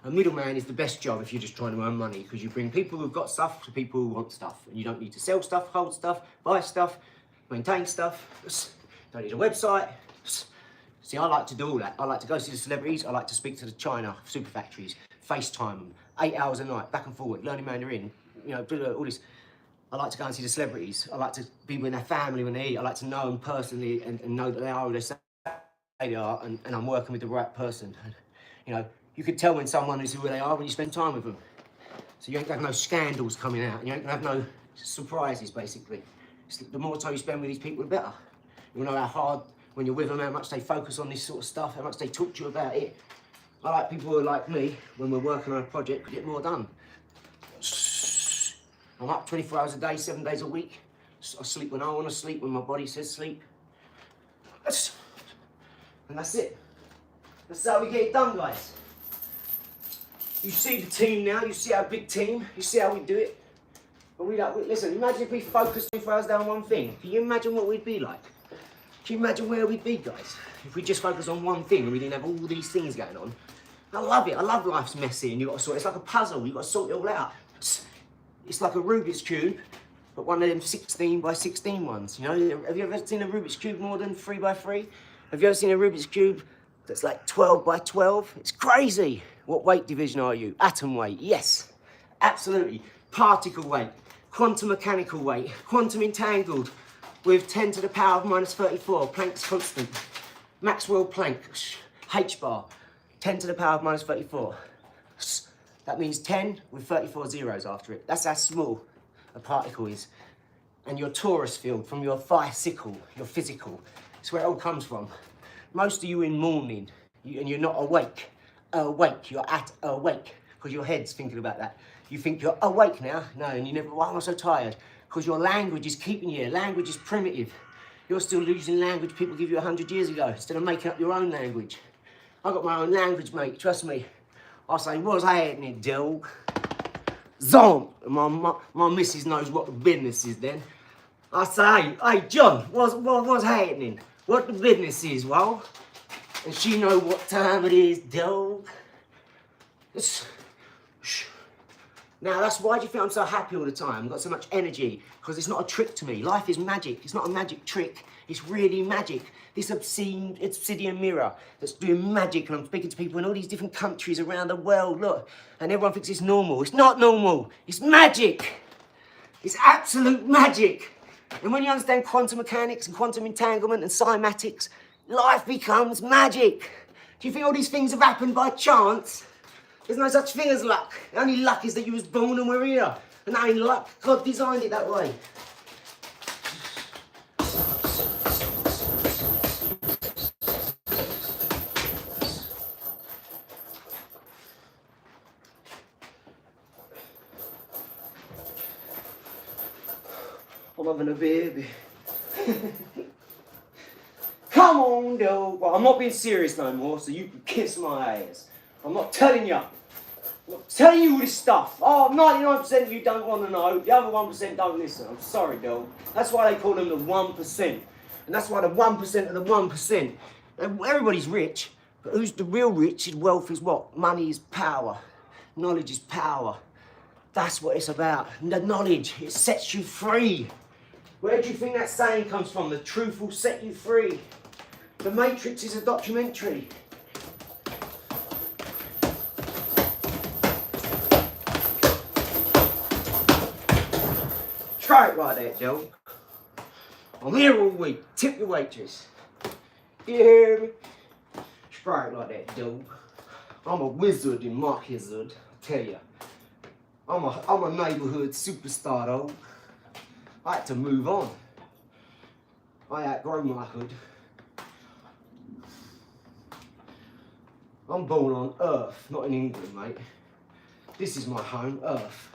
Speaker 1: A middleman is the best job if you're just trying to earn money because you bring people who've got stuff to people who want stuff. And you don't need to sell stuff, hold stuff, buy stuff, maintain stuff. Don't need a website. See, I like to do all that. I like to go see the celebrities. I like to speak to the China super factories, FaceTime them, 8 hours a night, back and forward, learning Mandarin, you know, do all this. I like to go and see the celebrities. I like to be with their family when they eat. I like to know them personally and know that they are who they say they are and I'm working with the right person. And, you know, you can tell when someone is who they are when you spend time with them. So you ain't gonna have no scandals coming out. You ain't gonna have no surprises, basically. The more time you spend with these people, the better. You know how hard, when you're with them, how much they focus on this sort of stuff, how much they talk to you about it. I like people who are like me, when we're working on a project, we get more done. I'm up 24 hours a day, 7 days a week. I sleep when I want to sleep, when my body says sleep. And that's it. That's how we get it done, guys. You see the team now, you see our big team, you see how we do it. But listen, imagine if we focused 24 hours down on one thing. Can you imagine what we'd be like? Can you imagine where we'd be, guys? If we just focused on one thing and we didn't have all these things going on. I love it. I love life's messy and you've got to sort it. It's like a puzzle. You've got to sort it all out. It's like a Rubik's Cube, but one of them 16 by 16 ones. You know, have you ever seen a Rubik's Cube more than 3 by 3? Have you ever seen a Rubik's Cube that's like 12 by 12? It's crazy. What weight division are you? Atom weight, yes, absolutely. Particle weight, quantum mechanical weight, quantum entangled with 10 to the power of minus 34, Planck's constant. Maxwell Planck, H-bar, 10 to the power of minus 34. That means 10 with 34 zeros after it. That's how small a particle is. And your torus field from your bicycle, your physical, it's where it all comes from. Most of you in morning, and you're not awake. You're at awake, because your head's thinking about that. You think you're awake now, no, and you never, why am I so tired? Because your language is keeping you, language is primitive. You're still using language people give you 100 years ago, instead of making up your own language. I've got my own language, mate, trust me. I say, what's happening, dog? Zonk! My missus knows what the business is then. I say, hey, John, what's happening? What the business is, well? And she know what time it is, dog. Now, that's why do you think I'm so happy all the time? I've got so much energy, because it's not a trick to me. Life is magic. It's not a magic trick. It's really magic. This obsidian mirror that's doing magic, and I'm speaking to people in all these different countries around the world, look, and everyone thinks it's normal. It's not normal. It's magic. It's absolute magic. And when you understand quantum mechanics and quantum entanglement and cymatics, life becomes magic. Do you think all these things have happened by chance? There's no such thing as luck. The only luck is that you was born and we're here. And that ain't luck. God designed it that way. I'm having a baby. Come on, though. Well, I'm not being serious no more, so you can kiss my ass. I'm not telling you. I'm not telling you all this stuff. Oh, 99% you don't want to know. The other 1% don't listen. I'm sorry, though. That's why they call them the 1%. And that's why the 1% of the 1%. Everybody's rich, but who's the real rich? Is wealth is what? Money is power. Knowledge is power. That's what it's about. The knowledge, it sets you free. Where do you think that saying comes from? The truth will set you free. The Matrix is a documentary. Try it right there, Joe. I'm here all week. Tip your waitress. You hear me? Try it like that, Joe. I'm a wizard in my hazard, I tell you. I'm a neighborhood superstar, though. I had to move on. I outgrow my hood. I'm born on Earth, not in England, mate. This is my home, Earth.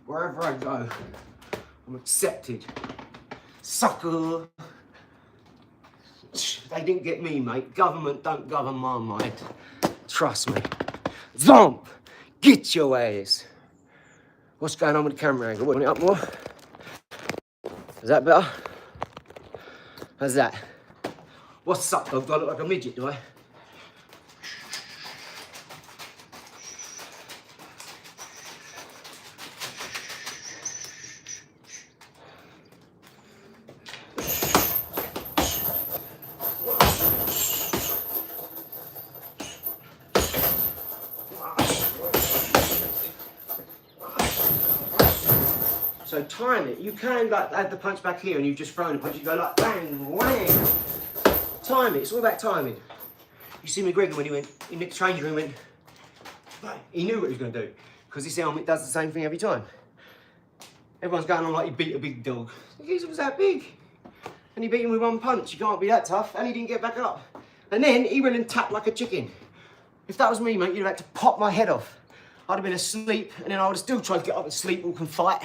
Speaker 1: Wherever I go, I'm accepted. Sucker. They didn't get me, mate. Government don't govern my mind. Trust me. Zomp! Get your ass. What's going on with the camera angle? Want it up more? Is that better? How's that? What's up, dog? Do I look like a midget, do I? So time it. You can like add the punch back here and you've just thrown a punch. You go like bang, whang. Time it. It's all about timing. You see McGregor when he went in the changing room, went, bang. He knew what he was going to do because his helmet does the same thing every time. Everyone's going on like he beat a big dog. The geezer was that big. And he beat him with one punch. You can't be that tough. And he didn't get back up. And then he went and tapped like a chicken. If that was me, mate, you'd have had to pop my head off. I'd have been asleep and then I would have still tried to get up and sleep, walk and fight.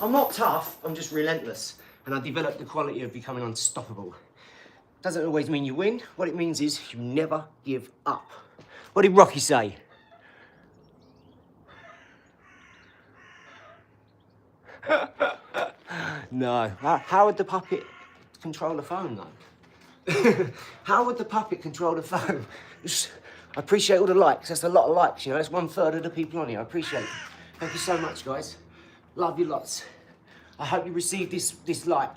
Speaker 1: I'm not tough, I'm just relentless. And I developed the quality of becoming unstoppable. Doesn't always mean you win. What it means is you never give up. What did Rocky say? No. How would the puppet control the phone, though? How would the puppet control the phone? I appreciate all the likes. That's a lot of likes, you know. That's 1/3 of the people on here. I appreciate it. Thank you so much, guys. Love you lots. I hope you receive this light.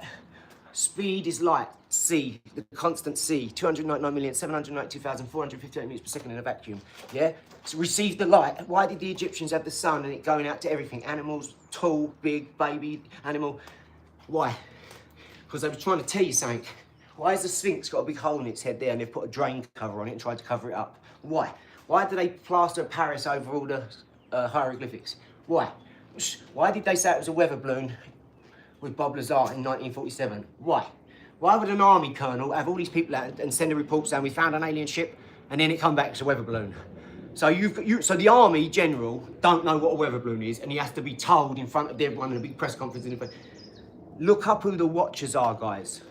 Speaker 1: Speed is light. C, the constant C. 299,792,458 meters per second in a vacuum. Yeah? So receive the light. Why did the Egyptians have the sun and it going out to everything? Animals, tall, big, baby, animal. Why? Because they were trying to tell you something. Why has the Sphinx got a big hole in its head there and they've put a drain cover on it and tried to cover it up? Why? Why did they plaster Paris over all the hieroglyphics? Why? Why did they say it was a weather balloon with Bob Lazar in 1947? Why? Why would an army colonel have all these people out and send a report saying we found an alien ship and then it come back as a weather balloon? So so the army general don't know what a weather balloon is and he has to be told in front of everyone in a big press conference. Look up who the watchers are, guys.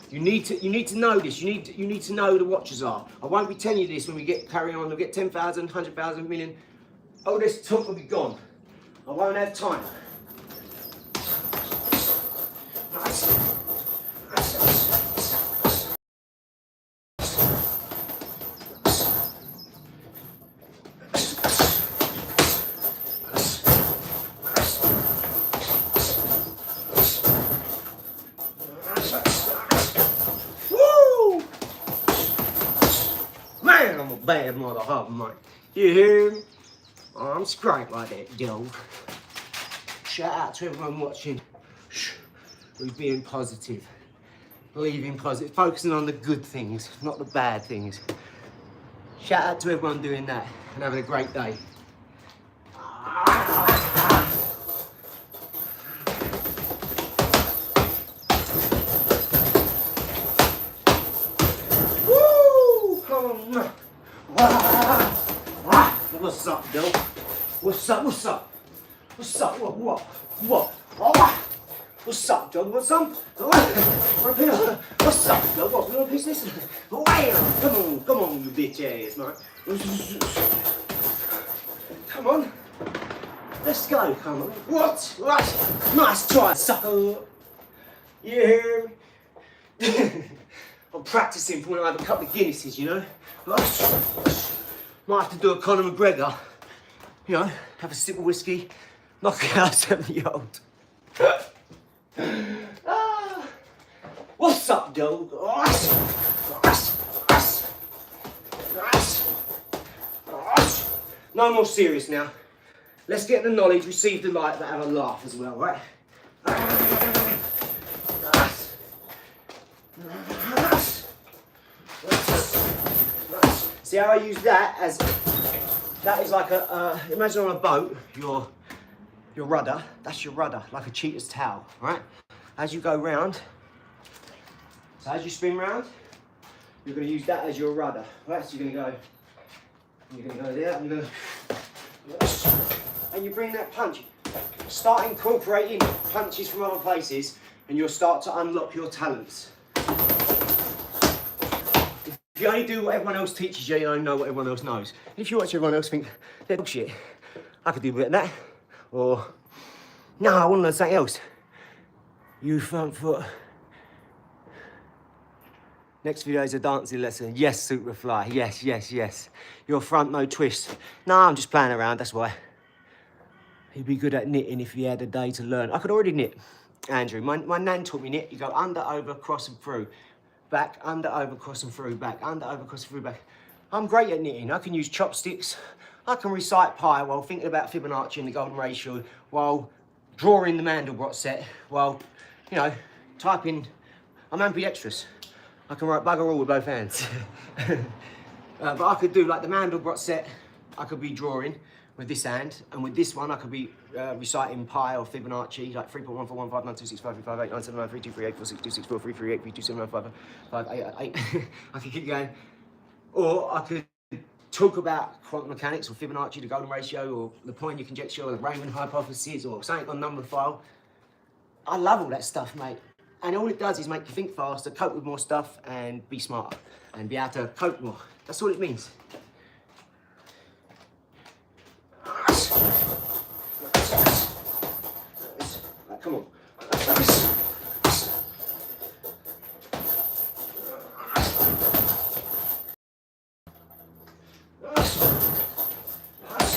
Speaker 1: You need to know this. You need to know who the watchers are. I won't be telling you this when we get carrying on. We'll get 10,000, 100,000, million. Oh, this talk will be gone. I won't have time. bad mother hub, mate. You hear me? I'm straight like that, dog. Shout out to everyone watching. We're being positive. Believing positive. Focusing on the good things, not the bad things. Shout out to everyone doing that and having a great day. Woo! Come on. What's up, Bill? What's up? What's up? What's up? What? Oh, what's up, John? What's up? What's up, John? What? You want a piece of this? Come on, you bitch ass, man. Come on. Let's go, come on. What? Right. Nice try, sucker. You hear me? I'm practicing for when I have a couple of Guinnesses, you know? Might have to do a Conor McGregor. You know, have a sip of whiskey, knock out 70-year-old. What's up, dog? No more serious now. Let's get the knowledge, receive the light, but have a laugh as well, right? See how I use that as, that is like a, imagine on a boat, your rudder, that's your rudder, like a cheetah's tail, right? As you go round, so as you spin round, you're gonna use that as your rudder, right? So you're gonna go there, and you're gonna, and you bring that punch, start incorporating punches from other places, and you'll start to unlock your talents. If you only do what everyone else teaches you, you don't know what everyone else knows. If you watch everyone else think, they're bullshit, I could do a bit of that. Or, no, I want to learn something else. You front foot. Next video is a dancing lesson. Yes, Superfly, yes. Your front, no twist. No, I'm just playing around, that's why. You'd be good at knitting if you had a day to learn. I could already knit, Andrew. My nan taught me knit. You go under, over, cross and through. Back, under, over, cross and through, back, under, over, cross and through, back. I'm great at knitting. I can use chopsticks. I can recite pi while thinking about Fibonacci and the golden ratio, while drawing the Mandelbrot set, while, you know, typing. I'm ambidextrous. I can write bugger all with both hands. But I could do like the Mandelbrot set, I could be drawing with this hand, and with this one I could be reciting pi or Fibonacci, like 3.14159265358463263433832795558. I could keep going. Or I could talk about quantum mechanics or Fibonacci, the golden ratio, or the Poincare conjecture, or the Raman hypothesis, or something on number file. I love all that stuff, mate. And all it does is make you think faster, cope with more stuff, and be smarter, and be able to cope more. That's all it means. Right, come on.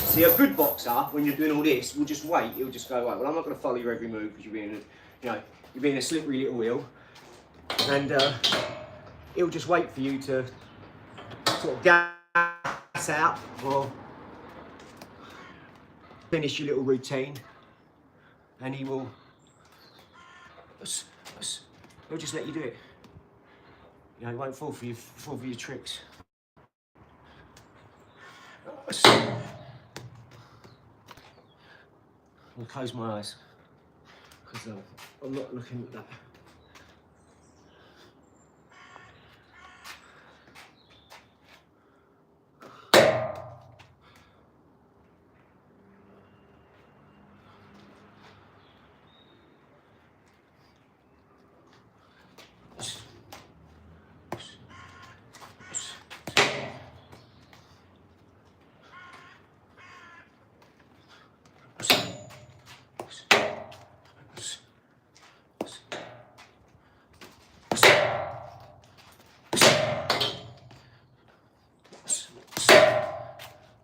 Speaker 1: See, a good boxer, when you're doing all this, will just wait. He'll just go, right, well, I'm not going to follow your every move because you're being a slippery little wheel. And he'll just wait for you to sort of gas out or finish your little routine. And he will, he'll just let you do it. You know, he won't fall for your tricks. I'll close my eyes because I'm not looking at that.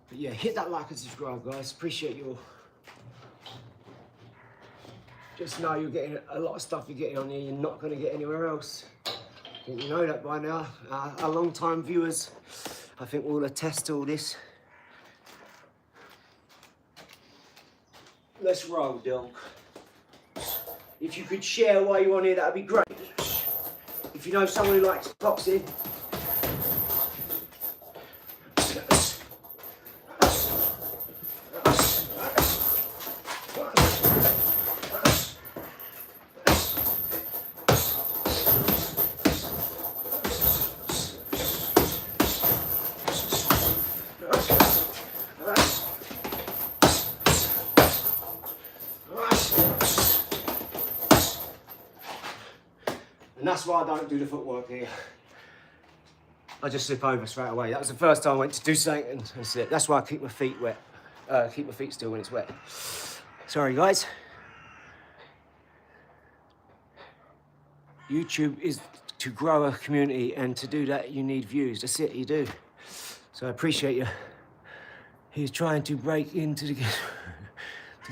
Speaker 1: But yeah, hit that like and subscribe, guys. Appreciate your. Just know you're getting a lot of stuff you're getting on here. You're not going to get anywhere else. I think you know that by now. Our long-time viewers I think we'll attest to all this. Let's roll, Dunk. If you could share while you're on here, that'd be great. If you know someone who likes boxing, and that's why I don't do the footwork here. I just slip over straight away. That was the first time I went to do something, and that's it. That's why I keep my feet wet. Keep my feet still when it's wet. Sorry, guys. YouTube is to grow a community, and to do that, you need views. That's it, you do. So I appreciate you. He's trying to break into the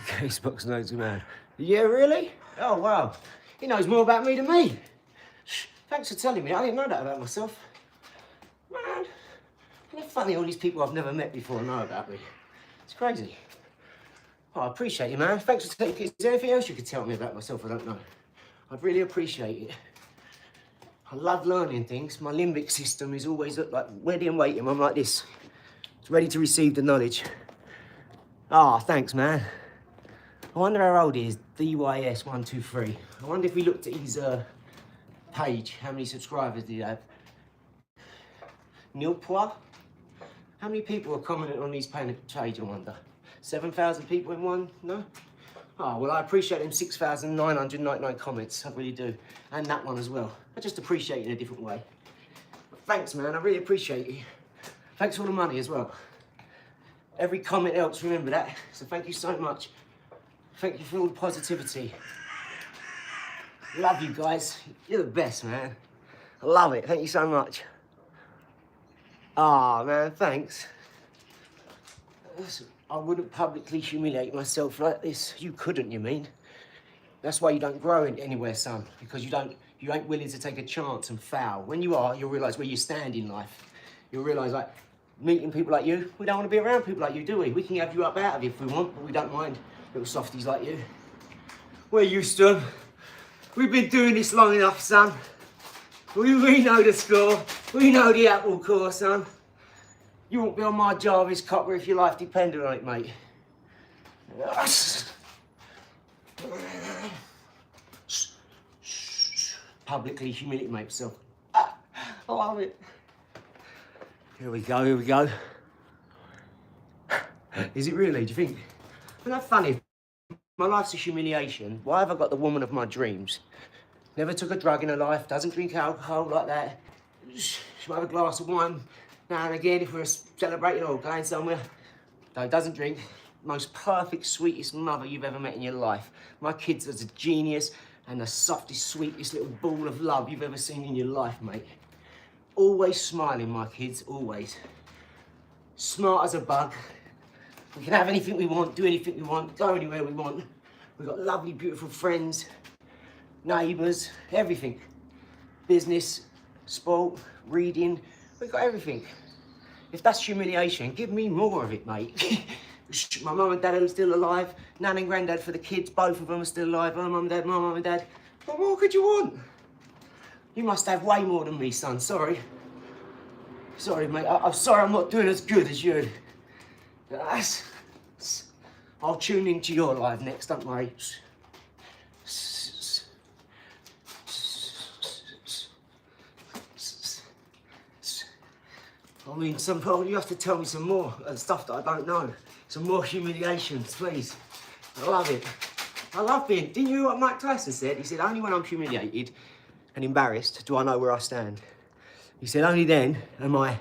Speaker 1: case box knows a man. Yeah, really? Oh, wow. He knows more about me than me. Thanks for telling me. I didn't know that about myself. Man, isn't it funny all these people I've never met before know about me? It's crazy. Oh, I appreciate you, man. Thanks for taking... Is there anything else you could tell me about myself I don't know? I'd really appreciate it. I love learning things. My limbic system is always like ready and waiting. I'm like this. It's ready to receive the knowledge. Ah, thanks, man. I wonder how old he is. DYS123. I wonder if we looked at his page, how many subscribers did he have? Nil Pois? How many people are commenting on his page, I wonder? 7,000 people in one? No? Oh, well, I appreciate them 6,999 comments. I really do. And that one as well. I just appreciate it in a different way. But thanks, man. I really appreciate you. Thanks for the money as well. Every comment helps, remember that. So thank you so much. Thank you for all the positivity. Love you guys. You're the best, man. I love it. Thank you so much. Ah, man, thanks. I wouldn't publicly humiliate myself like this. You couldn't, you mean? That's why you don't grow anywhere, son. Because you ain't willing to take a chance and foul. When you are, you'll realise where you stand in life. You'll realise, like, meeting people like you, we don't want to be around people like you, do we? We can have you up out of it if we want, but we don't mind little softies like you. We're used to them. We've been doing this long enough, son. We know the score. We know the apple core, son. You won't be on my Jarvis copper if your life depended on it, mate. Publicly humiliate myself. I love it. Here we go, here we go. Is it really, do you think? Isn't that funny? My life's a humiliation. Why have I got the woman of my dreams? Never took a drug in her life, doesn't drink alcohol like that. She might have a glass of wine now and again if we're celebrating or going somewhere. No, doesn't drink. Most perfect, sweetest mother you've ever met in your life. My kids was a genius and the softest, sweetest little ball of love you've ever seen in your life, mate. Always smiling, my kids, always. Smart as a bug. We can have anything we want, do anything we want, go anywhere we want. We've got lovely, beautiful friends, neighbours, everything. Business, sport, reading, we've got everything. If that's humiliation, give me more of it, mate. My mum and dad are still alive, Nan and Grandad for the kids, both of them are still alive, her mum and dad, my mum and dad. What more could you want? You must have way more than me, son, sorry. Sorry, mate, I'm sorry I'm not doing as good as you. I'll tune into your live next, don't worry. I mean, you have to tell me some more stuff that I don't know. Some more humiliations, please. I love it. I love being... Didn't you hear what Mike Tyson said? He said, only when I'm humiliated and embarrassed do I know where I stand. He said, only then am I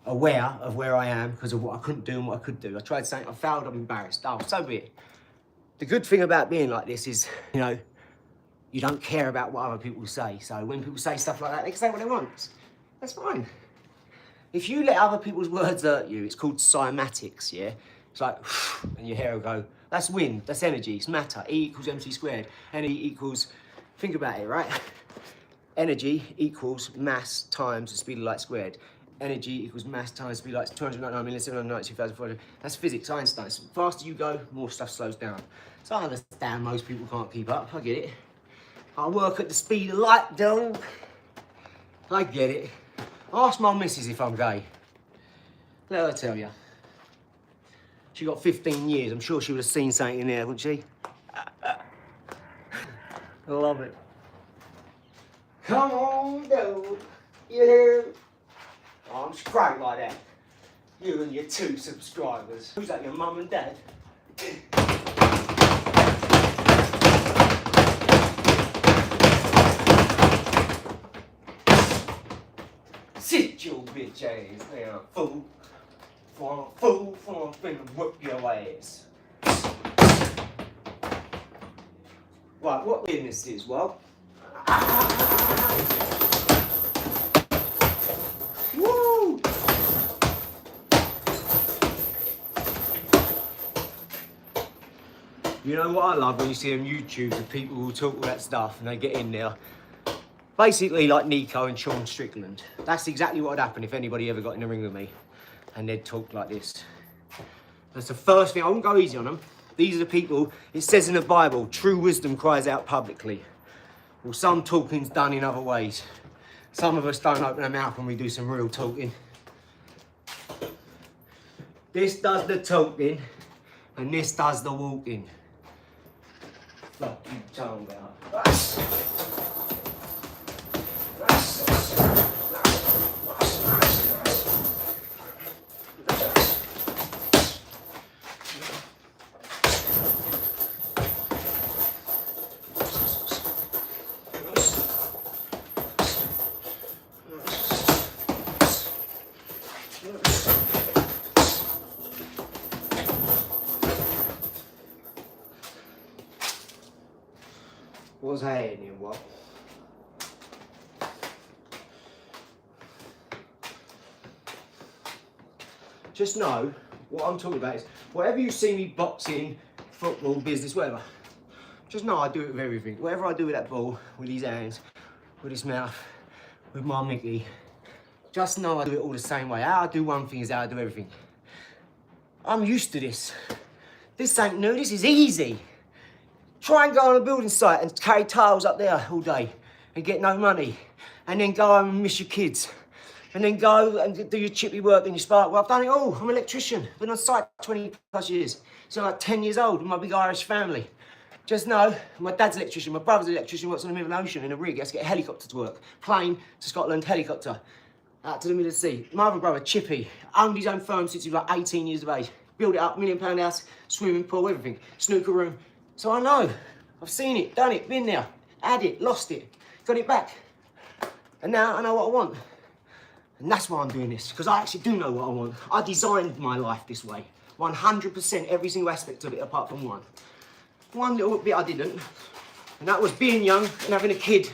Speaker 1: aware of where I am because of what I couldn't do and what I could do. I tried saying I failed, I'm embarrassed. Oh, so be it. The good thing about being like this is, you know, you don't care about what other people say. So when people say stuff like that, they can say what they want. That's fine. If you let other people's words hurt you, it's called cymatics, yeah? It's like, and your hair will go, that's wind, that's energy, it's matter. E equals mc squared. Energy equals, think about it, right? Energy equals mass times the speed of light squared. energy equals mass times speed, like 299,792,400. That's physics, Einstein. So the faster you go, more stuff slows down. So I understand most people can't keep up. I get it. I work at the speed of light, dog. I get it. Ask my missus if I'm gay. Let her tell you. She got 15 years. I'm sure she would have seen something in there, wouldn't she? I love it. Come on, dog. You hear? Oh, I'm straight like that. You and your 2 subscribers. Who's that, your mum and dad? Sit your bitch ass down, fool. For I'm finna whoop your ass. Right, what business is, well? Woo! You know what I love when you see on YouTube, the people who talk all that stuff and they get in there. Basically like Nico and Sean Strickland. That's exactly what would happen if anybody ever got in the ring with me and they'd talk like this. That's the first thing. I won't go easy on them. These are the people, it says in the Bible, true wisdom cries out publicly. Well, some talking's done in other ways. Some of us don't open our mouth when we do some real talking. This does the talking, and this does the walking. Fuck you talking about. What's happening, what? Just know, what I'm talking about is, whatever you see me boxing, football, business, whatever, just know I do it with everything. Whatever I do with that ball, with these hands, with this mouth, with my Mickey, just know I do it all the same way. How I do one thing is how I do everything. I'm used to this. This ain't new, this is easy. Try and go on a building site and carry tiles up there all day and get no money. And then go home and miss your kids. And then go and do your chippy work and your spark. Well, I've done it all. I'm an electrician. Been on site 20 plus years. So I'm like 10 years old with my big Irish family. Just know, my dad's an electrician, my brother's an electrician, works on the middle of the ocean in a rig. He has to get a helicopter to work. Plane to Scotland, helicopter. Out to the middle of the sea. My other brother, Chippy, owned his own firm since he was like 18 years of age. Built it up, £1 million house, swimming pool, everything. Snooker room. So I know. I've seen it, done it, been there, had it, lost it, got it back. And now I know what I want. And that's why I'm doing this, because I actually do know what I want. I designed my life this way. 100%, every single aspect of it, apart from one. One little bit I didn't, and that was being young and having a kid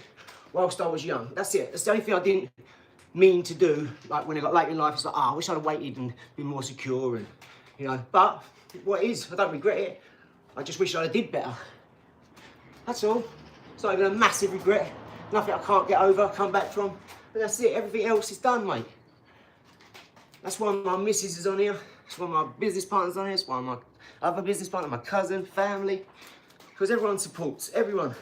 Speaker 1: whilst I was young. That's it. That's the only thing I didn't mean to do. Like when I got later in life, it's like, I wish I'd have waited and been more secure and, you know. But what it is, I don't regret it. I just wish I'd have did better. That's all. It's not even a massive regret. Nothing I can't get over, come back from. But that's it, everything else is done, mate. That's why my missus is on here. That's why my business partner's on here. That's why my other business partner, my cousin, family. Because everyone supports, everyone.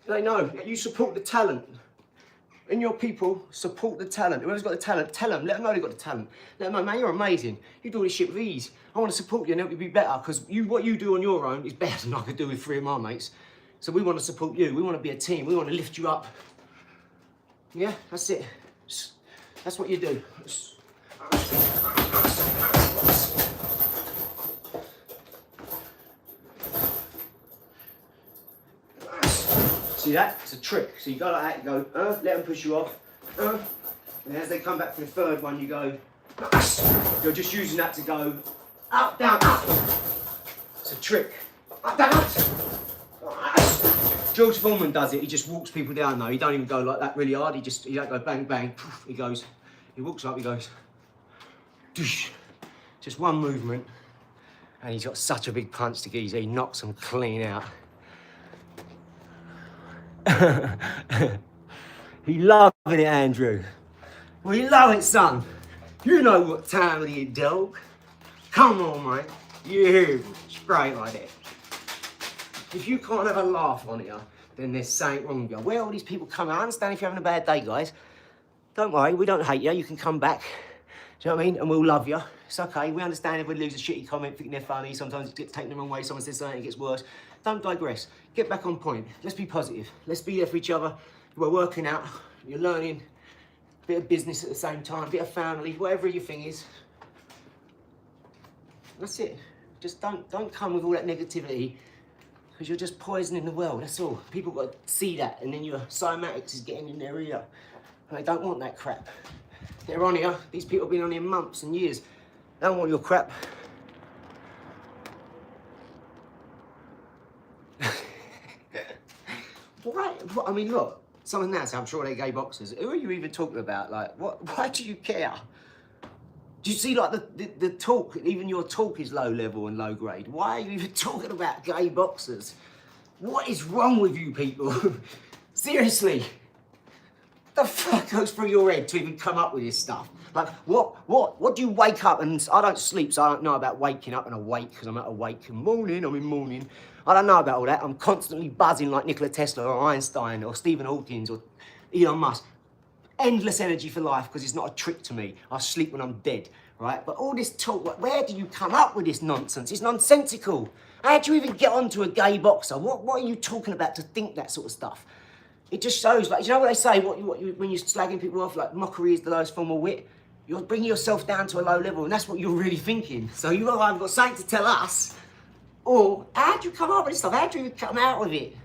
Speaker 1: They know, you support the talent. And your people support the talent. Whoever's got the talent, tell them, let them know they've got the talent. Let them know, man, you're amazing. You do all this shit with ease. I want to support you and help you be better, because what you do on your own is better than I could do with 3 of my mates. So we want to support you. We want to be a team. We want to lift you up. Yeah, that's it. That's what you do. See that? It's a trick. So you go like that, you go, let them push you off. And as they come back for the third one, you go, you're just using that to go up, down, up. It's a trick. Up, down, up. George Foreman does it. He just walks people down though. He don't even go like that really hard. He don't go bang, bang. He goes, he walks up, he goes, doosh. Just one movement. And he's got such a big punch to give. He knocks them clean out. He loving it, Andrew. We love it, son. You know what time it is, dog. Come on, mate. Yeah, straight like that. If you can't have a laugh on it, then there's something wrong with you. Where all these people come out, I understand if you're having a bad day, guys. Don't worry, we don't hate you. You can come back. Do you know what I mean? And we'll love you. It's okay. We understand if we lose a shitty comment, thinking they're funny. Sometimes it gets taken the wrong way. Someone says something, it gets worse. Don't digress. Get back on point. Let's be positive. Let's be there for each other. We're working out. You're learning. A bit of business at the same time. A bit of family. Whatever your thing is. That's it. Just don't come with all that negativity. Because you're just poisoning the world. That's all. People got to see that. And then your cymatics is getting in their ear. And they don't want that crap. They're on here. These people have been on here months and years. They don't want your crap. What? I mean, look. Someone now said, I'm sure they're gay boxers. Who are you even talking about? Like, what? Why do you care? Do you see, like, the talk, even your talk is low level and low grade. Why are you even talking about gay boxers? What is wrong with you people? Seriously. The fuck goes through your head to even come up with this stuff? Like, what do you wake up and... I don't sleep, so I don't know about waking up and awake, because I'm not awake. Morning, I'm in morning. I don't know about all that. I'm constantly buzzing like Nikola Tesla or Einstein or Stephen Hawking or Elon Musk. Endless energy for life, because it's not a trick to me. I sleep when I'm dead, right? But all this talk, where do you come up with this nonsense? It's nonsensical. How do you even get onto a gay boxer? What are you talking about to think that sort of stuff? It just shows, like, you know what they say, when you're slagging people off, like, mockery is the lowest form of wit? You're bringing yourself down to a low level, and that's what you're really thinking. So you've either got something to tell us, or how do you come up with this stuff? How do you come out with it?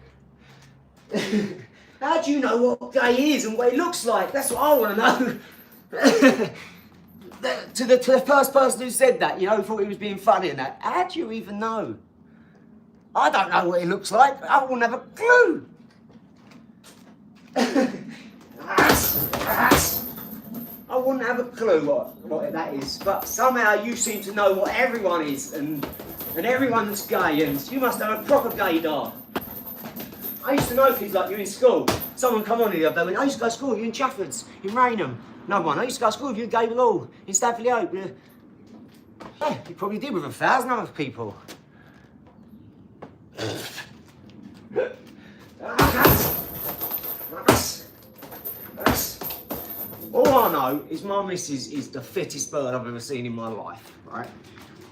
Speaker 1: How do you know what gay is and what it looks like? That's what I want to know. to the first person who said that, you know, who thought he was being funny and that, how do you even know? I don't know what it looks like. I wouldn't have a clue. I wouldn't have a clue what that is, but somehow you seem to know what everyone is, and everyone that's gay, and you must have a proper gaydar. I used to know kids like you in school. Someone come on here the other day and went, I used to go to school with you in Chaffords, in Rainham. Another one, I used to go to school with you in Gable Hall, in Stafford Hope. Yeah, you probably did with 1,000 other people. All I know is my missus is the fittest bird I've ever seen in my life, right?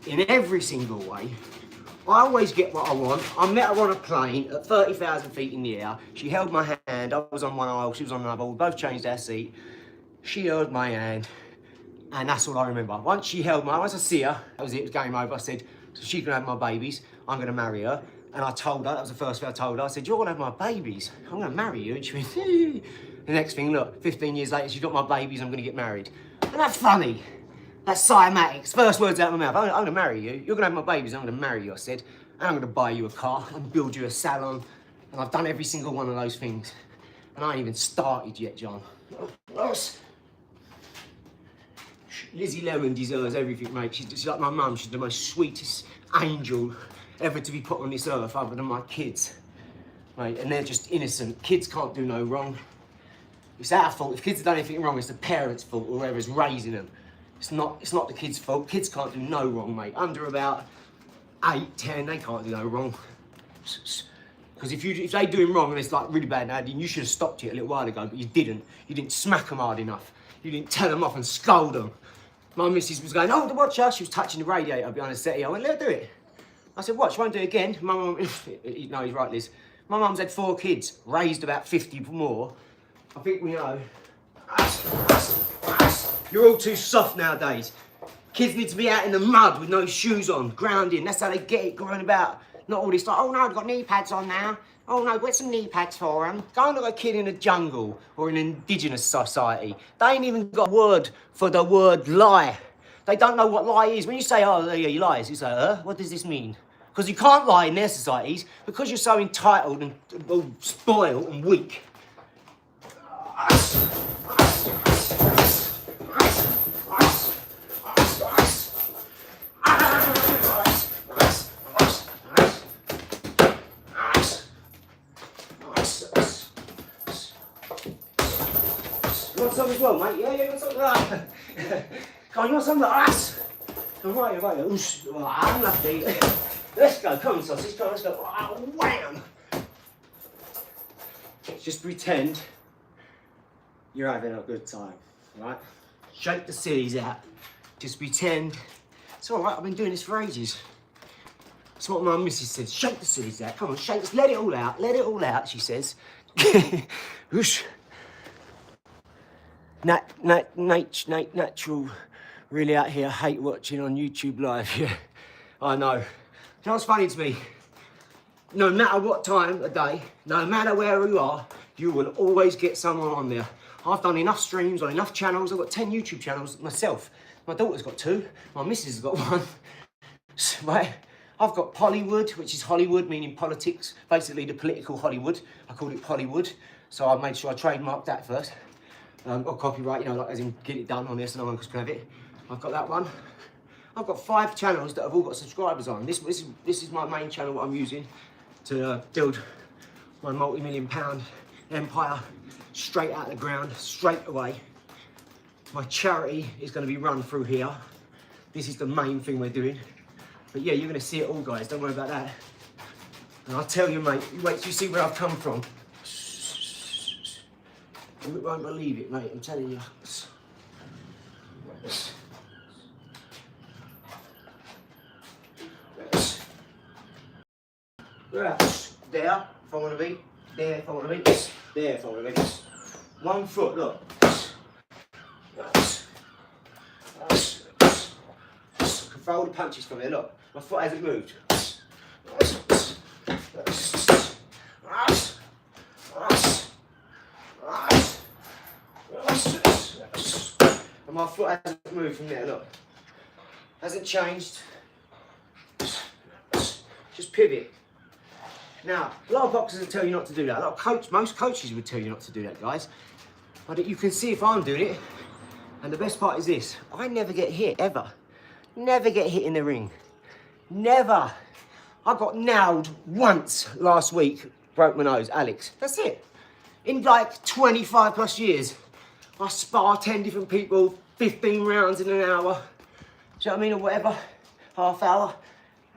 Speaker 1: In every single way. I always get what I want. I met her on a plane at 30,000 feet in the air. She held my hand. I was on one aisle, she was on another. We both changed our seat. She held my hand, and that's all I remember. Once I see her, that was it, it was game over. I said, so she can have my babies, I'm gonna marry her. And I told her, that was the first thing I told her, I said, you're gonna have my babies, I'm gonna marry you. And she went, the next thing, look, 15 years later, she's got my babies, I'm gonna get married. Isn't that funny? That's cymatics. First words out of my mouth. I'm gonna marry you. You're gonna have my babies, I'm gonna marry you, I said. And I'm gonna buy you a car and build you a salon. And I've done every single one of those things. And I ain't even started yet, John. Lizzie Lemon deserves everything, mate. She's like my mum. She's the most sweetest angel ever to be put on this earth, other than my kids. Mate, and they're just innocent. Kids can't do no wrong. It's our fault. If kids have done anything wrong, it's the parents' fault, or whoever's raising them. It's not the kids' fault. Kids can't do no wrong, mate. Under about 8, 10, they can't do no wrong. Because if they doing wrong and it's like really bad, then you should have stopped it a little while ago, but you didn't. You didn't smack them hard enough. You didn't tell them off and scold them. My missus was going, oh, to watch her. She was touching the radiator behind the settee. I went, let her do it. I said, what, she won't do it again? My mum, no, he's right, Liz. My mum's had 4 kids, raised about 50 more. I think we know. You're all too soft nowadays. Kids need to be out in the mud with no shoes on, grounding. That's how they get it going about. Not all this like, oh no, I've got knee pads on now. Oh no, get some knee pads for them. Go and look at a kid in a jungle or in an indigenous society. They ain't even got a word for the word lie. They don't know what lie is. When you say, oh yeah, you lies, you say, what does this mean? Because you can't lie in their societies because you're so entitled and spoiled and weak. want some as well, mate? Yeah, you want some of that? Come on, you want some of that? Come on, right. I'm lucky. Let's go, come on, sausage, come on, let's go. Oh, wham! Just pretend you're having a good time, right? Shake the sillies out. Just pretend. It's all right, I've been doing this for ages. That's what my missus says. Shake the sillies out. Come on, shake this. Let it all out. Let it all out, she says. Whoosh. Natural. Really out here, hate watching on YouTube Live. Yeah, I know. You know what's funny to me? No matter what time of day, no matter where you are, you will always get someone on there. I've done enough streams on enough channels. I've got 10 YouTube channels myself. My daughter's got 2. My missus has got 1. Right? I've got Pollywood, which is Hollywood, meaning politics. Basically, the political Hollywood. I called it Pollywood. So I made sure I trademarked that first. Or copyright, you know, like as in get it done on this, so no one can have it. I've got that one. I've got 5 channels that have all got subscribers on. This is my main channel, what I'm using to build my multi-million-pound empire straight out of the ground, straight away. My charity is going to be run through here. This is the main thing we're doing. But yeah, you're going to see it all, guys. Don't worry about that. And I'll tell you, mate, you wait till you see where I've come from. You won't believe it, mate, I'm telling you. There, if I want to be. There, if I want to be. There, if I want to be. 1 foot, look. Control the punches from here, look. My foot hasn't moved. And my foot hasn't moved from there, look. Hasn't changed. Just pivot. Now, a lot of boxers will tell you not to do that. Most coaches would tell you not to do that, guys. But you can see if I'm doing it. And the best part is this. I never get hit, ever. Never get hit in the ring. Never. I got nailed once last week. Broke my nose, Alex. That's it. In like 25 plus years. I spar 10 different people, 15 rounds in an hour. Do you know what I mean? Or whatever. Half hour.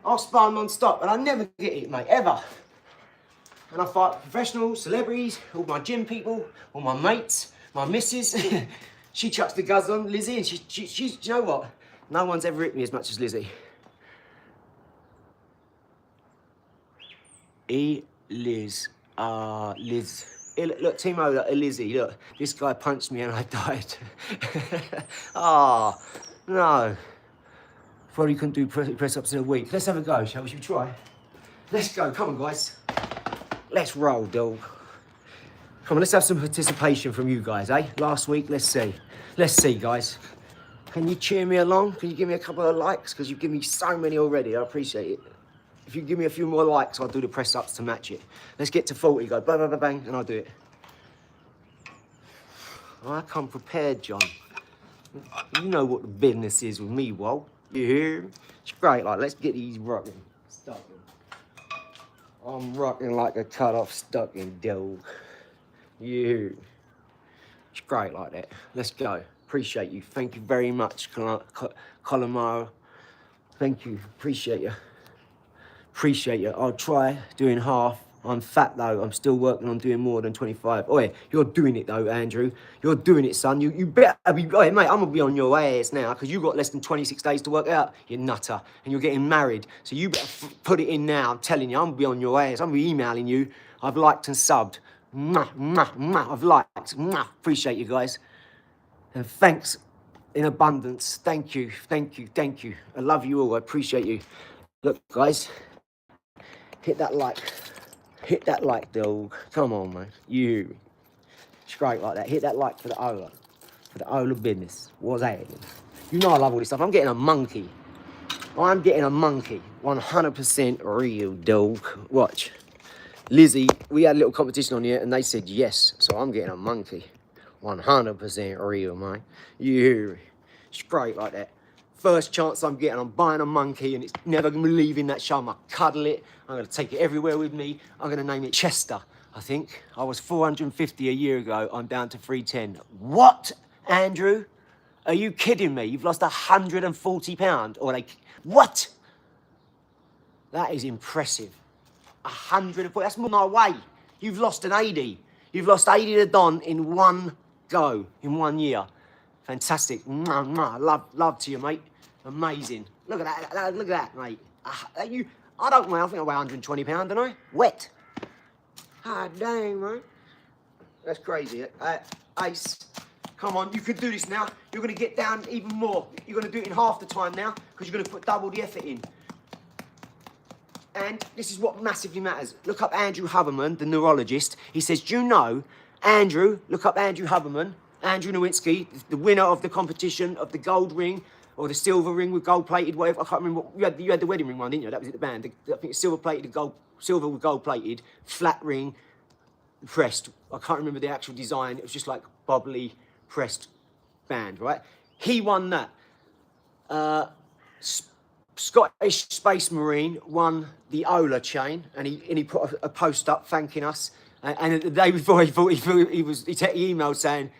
Speaker 1: I'll spar non-stop and I never get hit, mate, ever. And I fight professionals, celebrities, all my gym people, all my mates, my missus. She chucks the guns on Lizzie and she's, you know what? No one's ever hit me as much as Lizzie. Liz. Look, Timo, look, Lizzie, look. This guy punched me and I died. Ah, no. Probably couldn't do press-ups in a week. Let's have a go, shall we? Should we try? Let's go, come on, guys. Let's roll, dog. Come on, let's have some participation from you guys, eh? Last week, let's see. Let's see, guys. Can you cheer me along? Can you give me a couple of likes? Because you've given me so many already, I appreciate it. If you give me a few more likes, I'll do the press-ups to match it. Let's get to 40, go bang, bang, bang, bang, and I'll do it. I come prepared, John. You know what the business is with me, Walt. You hear? It's great, like, let's get these rocking. Stuck in. I'm rocking like a cut-off stocking, dog. You. It's great like that. Let's go. Appreciate you. Thank you very much, Colomaro. Thank you. Appreciate you. Appreciate you. I'll try doing half. I'm fat though. I'm still working on doing more than 25. Oh yeah, you're doing it though, Andrew. You're doing it, son. You better be. Oh, mate, I'm gonna be on your ass now because you got less than 26 days to work out. You nutter, and you're getting married. So you better put it in now. I'm telling you, I'm gonna be on your ass. I'm gonna be emailing you. I've liked and subbed. Mwah, mwah, mwah. I've liked. Mwah. Appreciate you guys, and thanks in abundance. Thank you, thank you, thank you. I love you all. I appreciate you. Look, guys, hit that like. Hit that like, dog. Come on, man. You. Straight like that. Hit that like for the Ola. For the Ola business. What's happening? You know I love all this stuff. I'm getting a monkey. I'm getting a monkey. 100% real, dog. Watch. Lizzie, we had a little competition on here and they said yes. So I'm getting a monkey. 100% real, man. You. Straight like that.
Speaker 2: first chance I'm getting, I'm buying a monkey and it's never going to be leaving that show. I'm going to cuddle it. I'm going to take it everywhere with me. I'm going to name it Chester, I think. I was 450 a year ago. I'm down to 310. What, Andrew? Are you kidding me? You've lost 140 pounds? Or like, what? That is impressive. 140, that's more than I weigh. You've lost an 80. You've lost 80 to Don in one go, in 1 year. Fantastic. Mwah, mwah. Love to you, mate. Amazing. Look at that, look at that, mate. I don't weigh, I think I weigh 120 pounds, don't I? Wet. Ah, dang, mate. That's crazy. Ace, come on, you can do this now. You're gonna get down even more. You're gonna do it in half the time now, because you're gonna put double the effort in. And this is what massively matters. Look up Andrew Huberman, the neurologist. He says, do you know, Andrew, look up Andrew Huberman, Andrew Nowinski, the winner of the competition of the gold ring, or the silver ring with gold-plated, whatever. I can't remember. You had the wedding ring one, didn't you? That was at the band. I think it's silver-plated, silver with gold-plated, flat ring, pressed. I can't remember the actual design. It was just like bobbly, pressed band, right? He won that. Scottish Space Marine won the Ola chain, and he put a post up thanking us. And the day before, he emailed saying,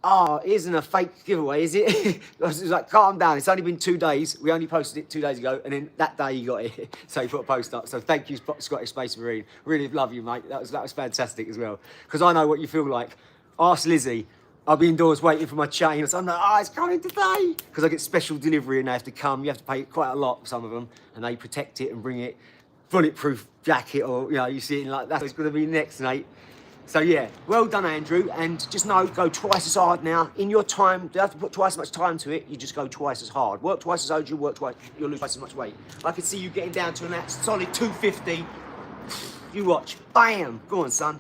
Speaker 2: "Oh, it isn't a fake giveaway, is it?" I was like, "Calm down. It's only been 2 days. We only posted it 2 days ago, and then that day he got it." So he put a post up. So thank you, Scottish Space Marine. Really love you, mate. That was fantastic as well. Because I know what you feel like. Ask Lizzie. I'll be indoors waiting for my chain. So I'm like, oh, it's coming today. Because I get special delivery and they have to come. You have to pay quite a lot for some of them. And they protect it and bring it. Bulletproof jacket, or, you know, you see it like that. It's going to be next, mate. So yeah, well done, Andrew. And just know, go twice as hard now. In your time, you don't have to put twice as much time to it. You just go twice as hard. Work twice as hard, you'll lose twice as much weight. I can see you getting down to a solid 250. You watch. Bam. Go on, son.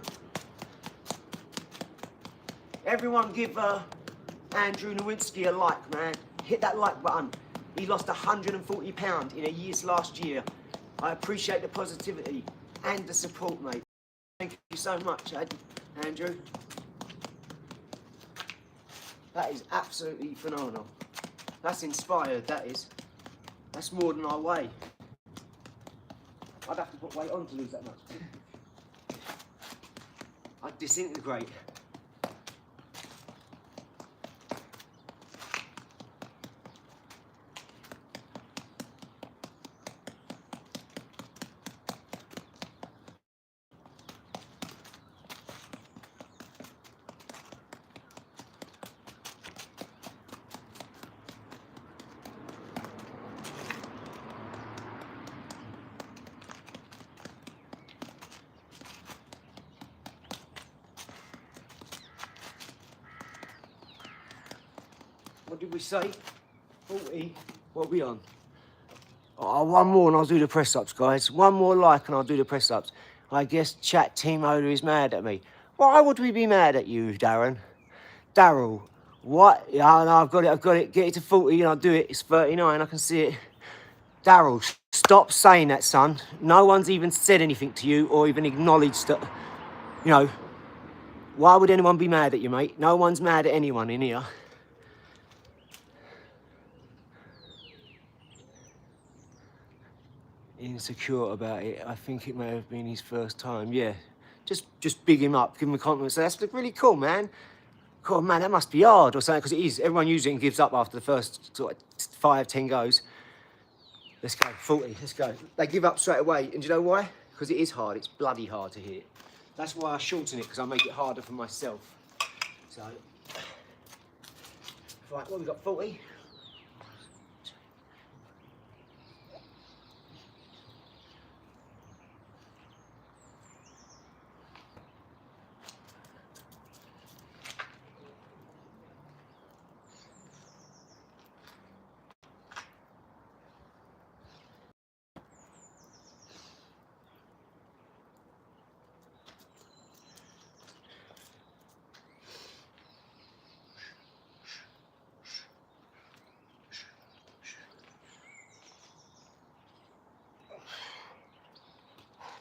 Speaker 2: Everyone give Andrew Nowinski a like, man. Hit that like button. He lost 140 pounds in a year's last year. I appreciate the positivity and the support, mate. Thank you so much, Andrew. That is absolutely phenomenal. That's inspired, that is. That's more than I weigh. I'd have to put weight on to lose that much. I'd disintegrate. What did we say? 40. What are we on? Oh, one more and I'll do the press-ups, guys. One more like and I'll do the press-ups. I guess chat team owner is mad at me. Why would we be mad at you, Darren? Daryl, what? Yeah, no, I've got it. Get it to 40 and I'll do it. It's 39, I can see it. Daryl, stop saying that, son. No one's even said anything to you or even acknowledged that, you know, why would anyone be mad at you, mate? No one's mad at anyone in here. Insecure about it. I think it may have been his first time. Yeah, just big him up, give him a compliment. So that's really cool, man. Cool, man. That must be hard or something, because it is. Everyone usually gives up after the first sort of 5, 10 goes. Let's go, 40. Let's go. They give up straight away, and do you know why? Because it is hard. It's bloody hard to hit. That's why I shorten it, because I make it harder for myself. So, right, what we got? 40.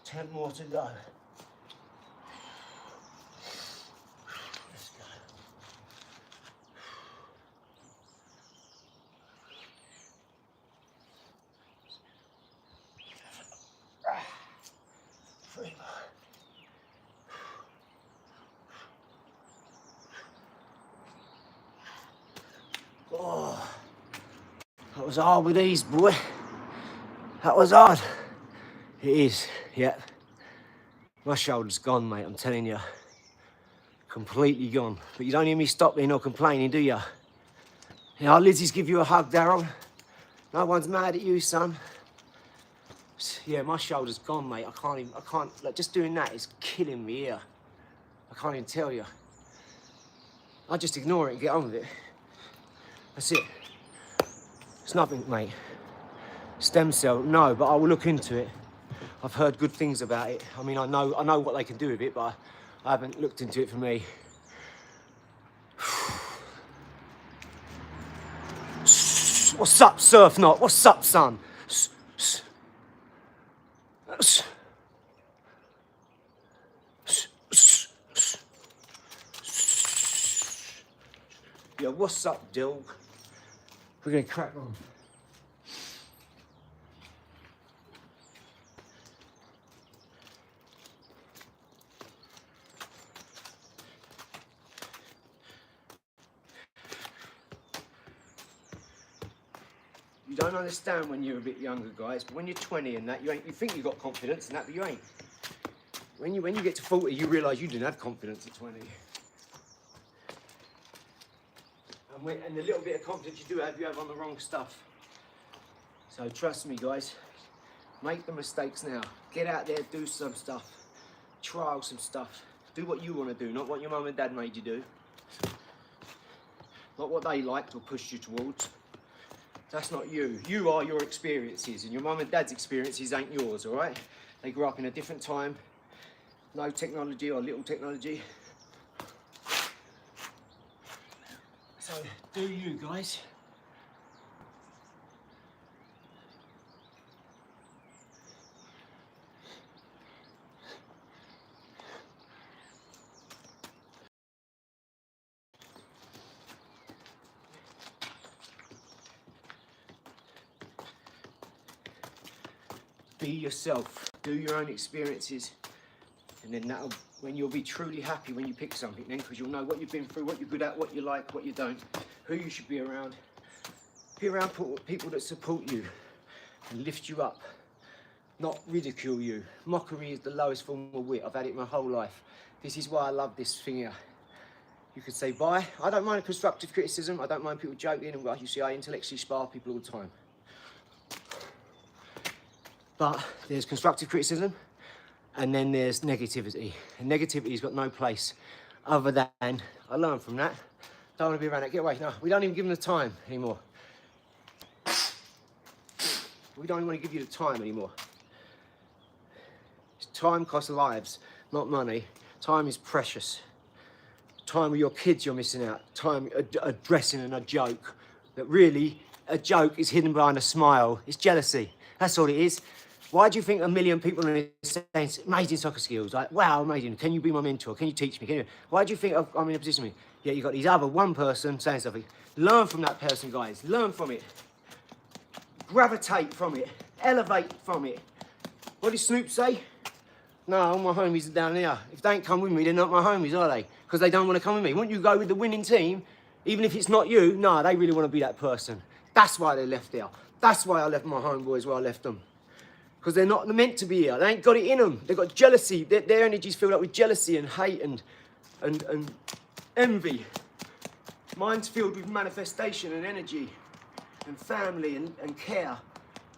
Speaker 2: Ten more to go. Let's go. was hard with these, boy. That was hard. It is, yeah. My shoulder's gone, mate, I'm telling you. Completely gone. But you don't hear me stopping or complaining, do you? Yeah, Lizzie's give you a hug, Daryl. No one's mad at you, son. Yeah, my shoulder's gone, mate. I can't, like, just doing that is killing me here. I can't even tell you. I just ignore it and get on with it. That's it. It's nothing, mate. Stem cell, no, but I will look into it. I've heard good things about it. I mean, I know what they can do with it, but I haven't looked into it for me. What's up, Surf Knot? What's up, son? Yeah, what's up, Dilg? We're gonna crack on. You don't understand when you're a bit younger, guys, but when you're 20 and that, you think you got confidence and that, but you ain't. When you get to 40, you realise you didn't have confidence at 20. And the little bit of confidence you have on the wrong stuff. So trust me, guys, make the mistakes now. Get out there, do some stuff. Trial some stuff. Do what you want to do, not what your mum and dad made you do. Not what they liked or pushed you towards. That's not you. You are your experiences, and your mum and dad's experiences ain't yours, all right? They grew up in a different time. No technology or little technology. So, do you, guys. Be yourself. Do your own experiences. And then that'll, when you'll be truly happy when you pick something then, because you'll know what you've been through, what you're good at, what you like, what you don't, who you should be around. Be around people that support you and lift you up, not ridicule you. Mockery is the lowest form of wit. I've had it my whole life. This is why I love this thing here. You could say bye. I don't mind constructive criticism. I don't mind people joking, and like you see, I intellectually spar people all the time. But there's constructive criticism, and then there's negativity. And negativity's got no place other than, I learned from that, don't want to be around that, get away. No, we don't even give them the time anymore. We don't even want to give you the time anymore. Time costs lives, not money. Time is precious. Time with your kids you're missing out. Time addressing and a joke. That really, a joke is hidden behind a smile. It's jealousy. That's all it is. Why do you think a million people are saying amazing soccer skills? Like, wow, amazing. Can you be my mentor? Can you teach me? Why do you think I'm in a position with me? Yeah, you've got these other one person saying something. Learn from that person, guys. Learn from it. Gravitate from it. Elevate from it. What did Snoop say? No, all my homies are down here. If they ain't come with me, they're not my homies, are they? Because they don't want to come with me. Wouldn't you go with the winning team, even if it's not you? No, they really want to be that person. That's why they left there. That's why I left my homeboys where I left them. Because they're not meant to be here. They ain't got it in them. They've got jealousy. Their energy's filled up with jealousy and hate and envy. Mine's filled with manifestation and energy and family and care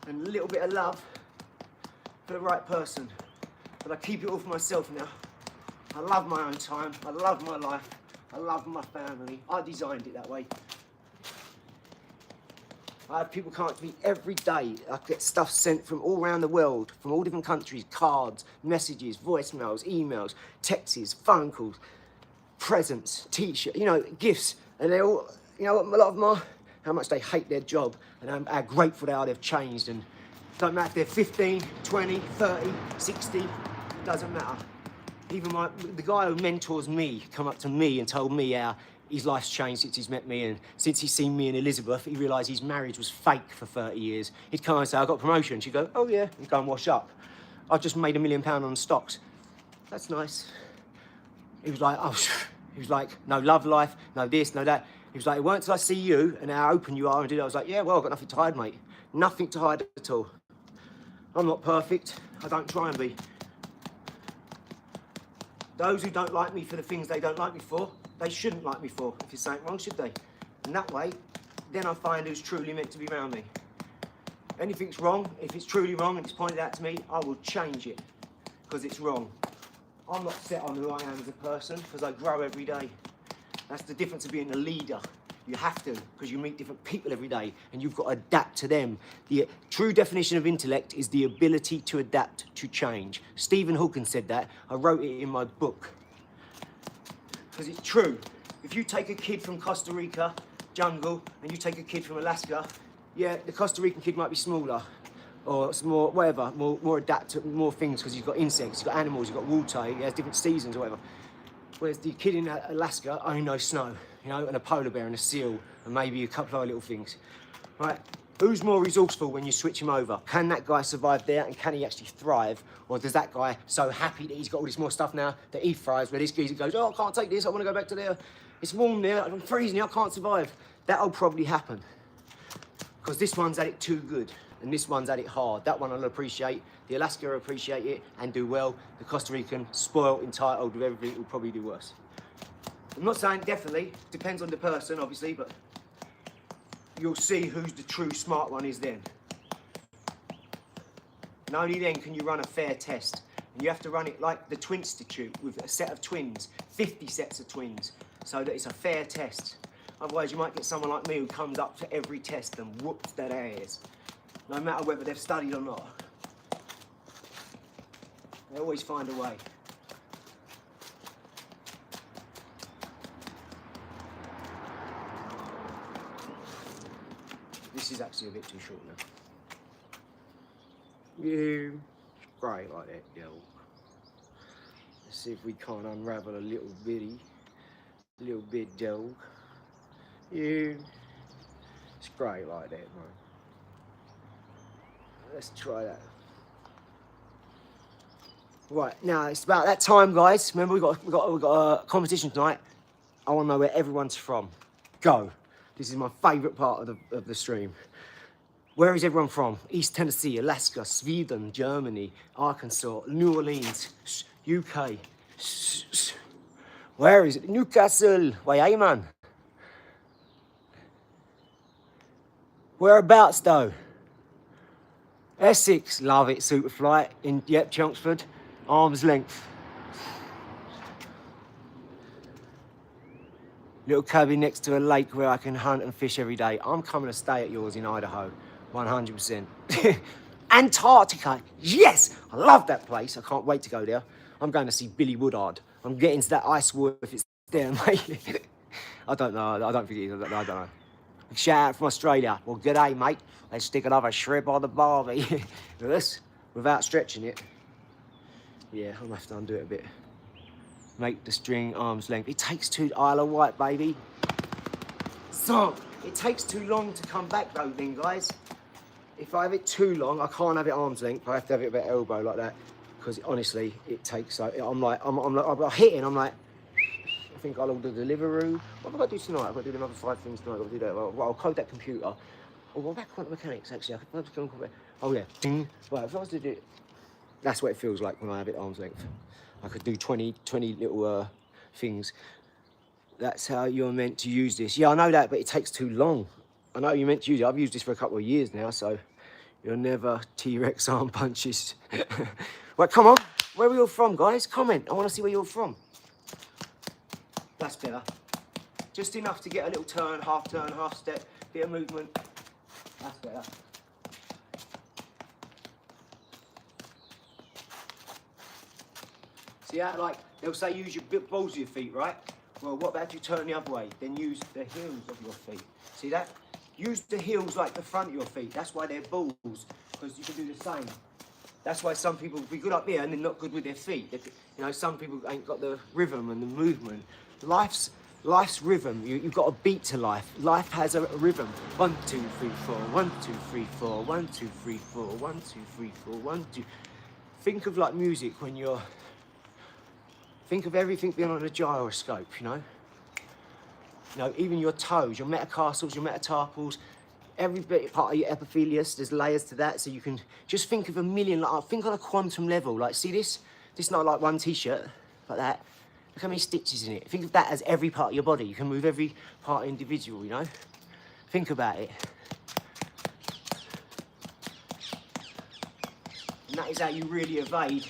Speaker 2: and a little bit of love for the right person. But I keep it all for myself now. I love my own time. I love my life. I love my family. I designed it that way. I have people come up to me every day. I get stuff sent from all around the world, from all different countries, cards, messages, voicemails, emails, texts, phone calls, presents, t-shirts, gifts. And they all, a lot of them are, how much they hate their job and how grateful they are they've changed. And don't matter if they're 15, 20, 30, 60, doesn't matter. Even the guy who mentors me come up to me and told me how his life's changed since he's met me, and since he's seen me and Elizabeth, he realised his marriage was fake for 30 years. He'd come and say, I got a promotion. She'd go, oh yeah, and go and wash up. I just made £1 million on stocks. That's nice. He was like, no love life, no this, no that. He was like, it weren't till I see you and how open you are and did it. I was like, yeah, well, I've got nothing to hide, mate. Nothing to hide at all. I'm not perfect. I don't try and be. Those who don't like me for the things they don't like me for, they shouldn't like me for. If it's something wrong, should they? And that way, then I find who's truly meant to be around me. Anything's wrong, if it's truly wrong and it's pointed out to me, I will change it because it's wrong. I'm not set on who I am as a person because I grow every day. That's the difference of being a leader. You have to, because you meet different people every day and you've got to adapt to them. The true definition of intellect is the ability to adapt to change. Stephen Hawking said that. I wrote it in my book. Because it's true. If you take a kid from Costa Rica, jungle, and you take a kid from Alaska, yeah, the Costa Rican kid might be smaller, or some more, whatever, more adapted, more things, because you've got insects, you've got animals, you've got water, he has different seasons or whatever. Whereas the kid in Alaska only knows snow, you know, and a polar bear and a seal, and maybe a couple of other little things. Right? Who's more resourceful when you switch him over? Can that guy survive there, and can he actually thrive? Or does that guy so happy that he's got all this more stuff now that he thrives, where this geezer goes, oh, I can't take this, I want to go back to there. It's warm there, I'm freezing here, I can't survive. That'll probably happen. Because this one's at it too good, and this one's at it hard. That one I'll appreciate, the Alaska will appreciate it and do well. The Costa Rican, spoiled, entitled with everything, will probably do worse. I'm not saying definitely, depends on the person obviously, but you'll see who's the true smart one is then. And only then can you run a fair test. And you have to run it like the Twin Institute with a set of twins, 50 sets of twins, so that it's a fair test. Otherwise you might get someone like me who comes up to every test and whoops their ass, no matter whether they've studied or not. They always find a way. This is actually a bit too short now. You great like that, girl. Let's see if we can't unravel a little bit, dog. You. It's great like that, man. Let's try that. Right, now it's about that time, guys. Remember, we got a competition tonight. I want to know where everyone's from. Go. This is my favourite part of the stream. Where is everyone from? East Tennessee, Alaska, Sweden, Germany, Arkansas, New Orleans, UK. Where is it? Newcastle. Why, hey, man. Whereabouts, though? Essex. Love it. Superflight. Yep, Chelmsford. Arm's length. Little cabin next to a lake where I can hunt and fish every day. I'm coming to stay at yours in Idaho, 100%. Antarctica, yes! I love that place. I can't wait to go there. I'm going to see Billy Woodard. I'm getting to that ice water if it's there, mate. I don't know. I don't think it is. I don't know. Shout out from Australia. Well, g'day, mate. Let's stick another shrimp on the barbie. This, without stretching it. Yeah, I'm going to have to undo it a bit. Make the string arm's length. It takes too, Isle of Wight, baby. So, it takes too long to come back though then, guys. If I have it too long, I can't have it arm's length. I have to have it about elbow like that. Because honestly, it takes, I'm hitting, I'm like, I think I'll order Deliveroo. What have I got to do tonight? I've got to do another 5 things tonight. I've got to do that. Well, I'll code that computer. Oh, what about quantum mechanics, actually? Oh, yeah. Ding. Right, if I was to do it, that's what it feels like when I have it arm's length. I could do 20 little things. That's how you're meant to use this. Yeah, I know that, but it takes too long. I know you're meant to use it. I've used this for a couple of years now, so you're never T-Rex arm punches. Right, come on. Where are we all from, guys? Comment. I want to see where you're from. That's better. Just enough to get a little turn, half step, bit of movement. That's better. See how, like, they'll say use your balls of your feet, right? Well, what about if you turn the other way? Then use the heels of your feet. See that? Use the heels like the front of your feet. That's why they're balls, because you can do the same. That's why some people be good up here and they're not good with their feet. You know, some people ain't got the rhythm and the movement. Life's rhythm. You've got a beat to life. Life has a rhythm. 1, 2, 3, 4. 1, 2, 3, 4. 1, 2, 3, 4. 1, 2, 3, 4. 1, 2. Think of like music when you're. Think of everything being on a gyroscope, you know? You know, even your toes, your metatarsals, your metatarsals, every bit part of your epithelius, there's layers to that, so you can just think of a million, like, think on a quantum level. Like, see this? This is not like one t-shirt, like that. Look how many stitches in it. Think of that as every part of your body. You can move every part individual, you know? Think about it. And that is how you really evade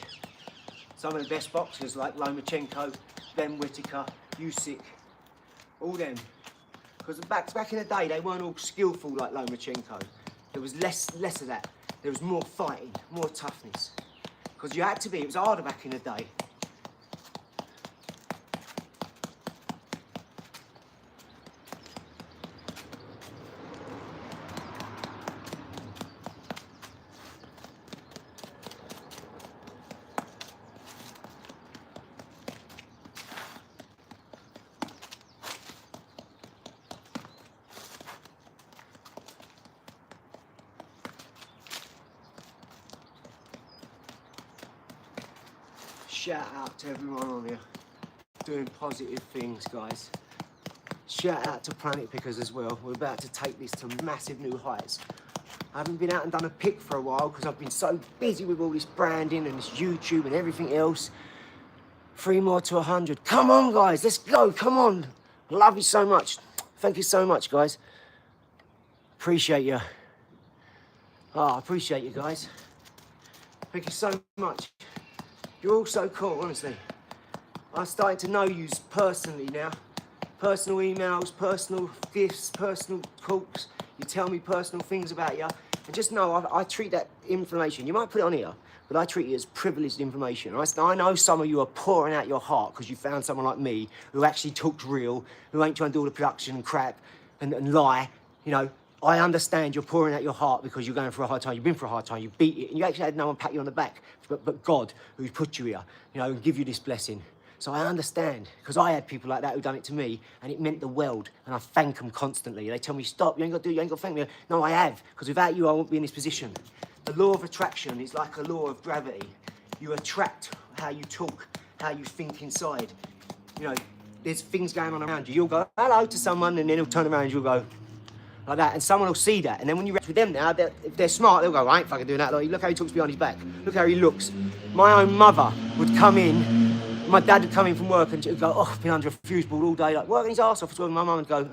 Speaker 2: some of the best boxers like Lomachenko, Ben Whittaker, Usyk, all them. Because back in the day, they weren't all skillful like Lomachenko. There was less of that. There was more fighting, more toughness. Because you had to be, it was harder back in the day. Shout out to everyone on here doing positive things, guys. Shout out to Planet Pickers as well. We're about to take this to massive new heights. I haven't been out and done a pick for a while because I've been so busy with all this branding and this YouTube and everything else. 3 more to 100. Come on, guys, let's go. Come on. Love you so much. Thank you so much, guys. Appreciate you. Oh, I appreciate you, guys. Thank you so much. You're all so cool, honestly. I'm starting to know you personally now. Personal emails, personal gifts, personal calls. You tell me personal things about you. And just know, I treat that information, you might put it on here, but I treat it as privileged information. I know some of you are pouring out your heart because you found someone like me who actually talks real, who ain't trying to do all the production and crap and lie, you know. I understand you're pouring out your heart because you're going through a hard time. You've been through a hard time. You beat it, and you actually had no one pat you on the back, but God, who's put you here, you know, and give you this blessing. So I understand, because I had people like that who done it to me, and it meant the world, and I thank them constantly. They tell me, stop, you ain't got to do it, you ain't got to thank me. No, I have, because without you, I won't be in this position. The law of attraction is like a law of gravity. You attract how you talk, how you think inside. You know, there's things going on around you. You'll go hello to someone, and then he'll turn around and you'll go, like that, and someone will see that, and then when you react with them now, if they're smart, they'll go, I ain't fucking doing that. Like, look how he talks behind his back. Look how he looks. My own mother would come in, my dad would come in from work and she'd go, oh, I've been under a fuse board all day, like working his arse off. And my mum would go,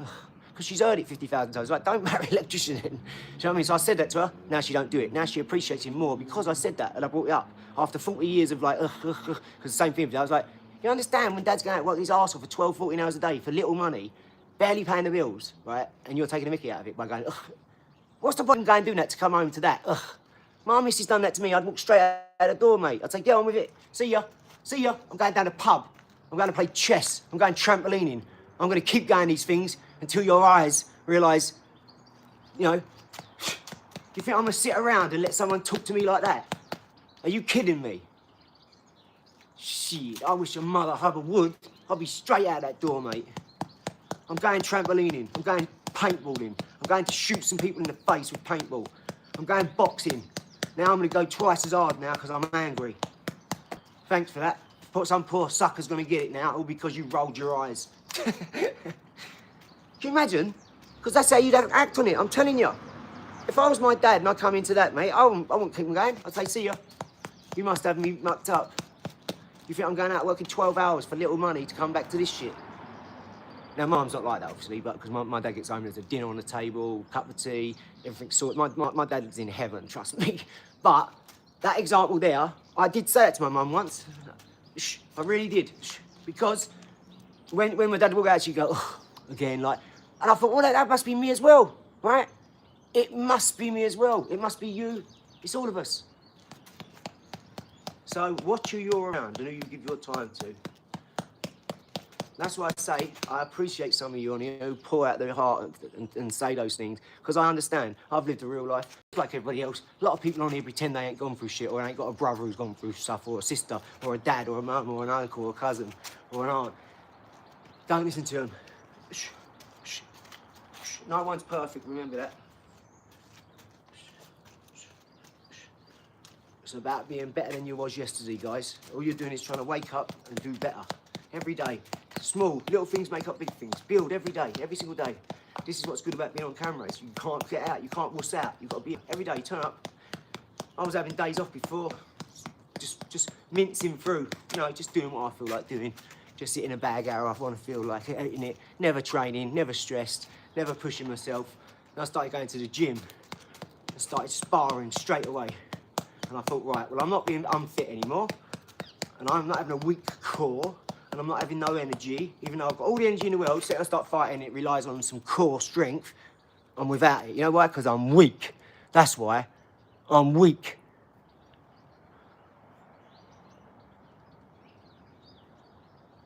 Speaker 2: because she's heard it 50,000 times. Like, don't marry an electrician then. Do you know what I mean? So I said that to her. Now she don't do it. Now she appreciates him more because I said that and I brought it up. After 40 years of like, because the same thing. I was like, you understand when dad's going out work his arse off for 12, 14 hours a day for little money, barely paying the bills, right? And you're taking a mickey out of it by going, ugh. What's the point in going doing that to come home to that? Ugh. My missus done that to me, I'd walk straight out the door, mate. I'd say, get on with it. See ya. See ya. I'm going down the pub. I'm going to play chess. I'm going trampolining. I'm going to keep going these things until your eyes realise, you know, do you think I'm going to sit around and let someone talk to me like that? Are you kidding me? Shit, I wish your mother Hubbard would. I'll be straight out that door, mate. I'm going trampolining. I'm going paintballing. I'm going to shoot some people in the face with paintball. I'm going boxing. Now I'm going to go twice as hard now because I'm angry. Thanks for that. Some poor sucker's going to get it now, all because you rolled your eyes. Can you imagine? Because that's how you'd have to act on it, I'm telling you. If I was my dad and I come into that, mate, I wouldn't keep him going. I'd say, see ya. You must have me mucked up. You think I'm going out working 12 hours for little money to come back to this shit? Now, Mum's not like that, obviously, but because my dad gets home, there's a dinner on the table, cup of tea, everything's sorted. My dad's in heaven, trust me. But that example there, I did say it to my mum once. Shh, I really did. Shh. Because when my dad would go out, she'd go, oh, again, like, and I thought, well, that must be me as well, right? It must be me as well. It must be you. It's all of us. So watch who you're around and who you give your time to. That's why I say I appreciate some of you on here who pour out their heart and say those things, because I understand. I've lived a real life like everybody else. A lot of people on here pretend they ain't gone through shit or ain't got a brother who's gone through stuff, or a sister, or a dad, or a mum, or an uncle, or a cousin, or an aunt. Don't listen to them. Shh, shh, shh. No one's perfect, remember that. It's about being better than you was yesterday, guys. All you're doing is trying to wake up and do better. every day. Small, little things make up big things. Build every day, every single day. This is what's good about being on camera. Is you can't get out, you can't wuss out. You've got to be every day. You turn up. I was having days off before, just mincing through, you know, just doing what I feel like doing. Just sitting in a bag hour, I want to feel like eating it. Never training, never stressed, never pushing myself. And I started going to the gym and started sparring straight away. And I thought, right, well, I'm not being unfit anymore, and I'm not having a weak core, and I'm not having no energy, even though I've got all the energy in the world. So I start fighting, it relies on some core strength. I'm without it. You know why? Because I'm weak. That's why. I'm weak.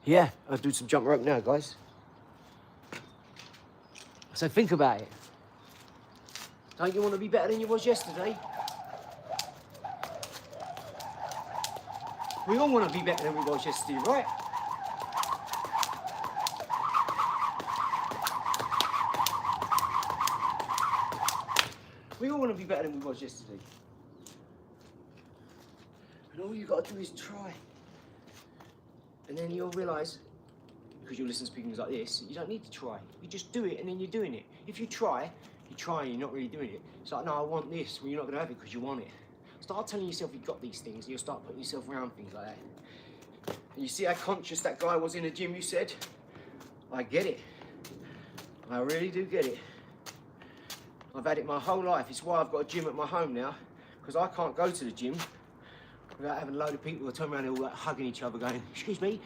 Speaker 2: Yeah, I'll do some jump rope now, guys. So think about it. Don't you want to be better than you was yesterday? We all want to be better than we was yesterday, right? We all want to be better than we was yesterday. And all you got to do is try. And then you'll realise, because you'll listen to speakings like this, you don't need to try. You just do it and then you're doing it. If you try and you're not really doing it. It's like, no, I want this. Well, you're not going to have it because you want it. Start telling yourself you've got these things and you'll start putting yourself around things like that. And you see how conscious that guy was in the gym, you said? I get it. I really do get it. I've had it my whole life. It's why I've got a gym at my home now, because I can't go to the gym without having a load of people who turn around and all like hugging each other going, excuse me.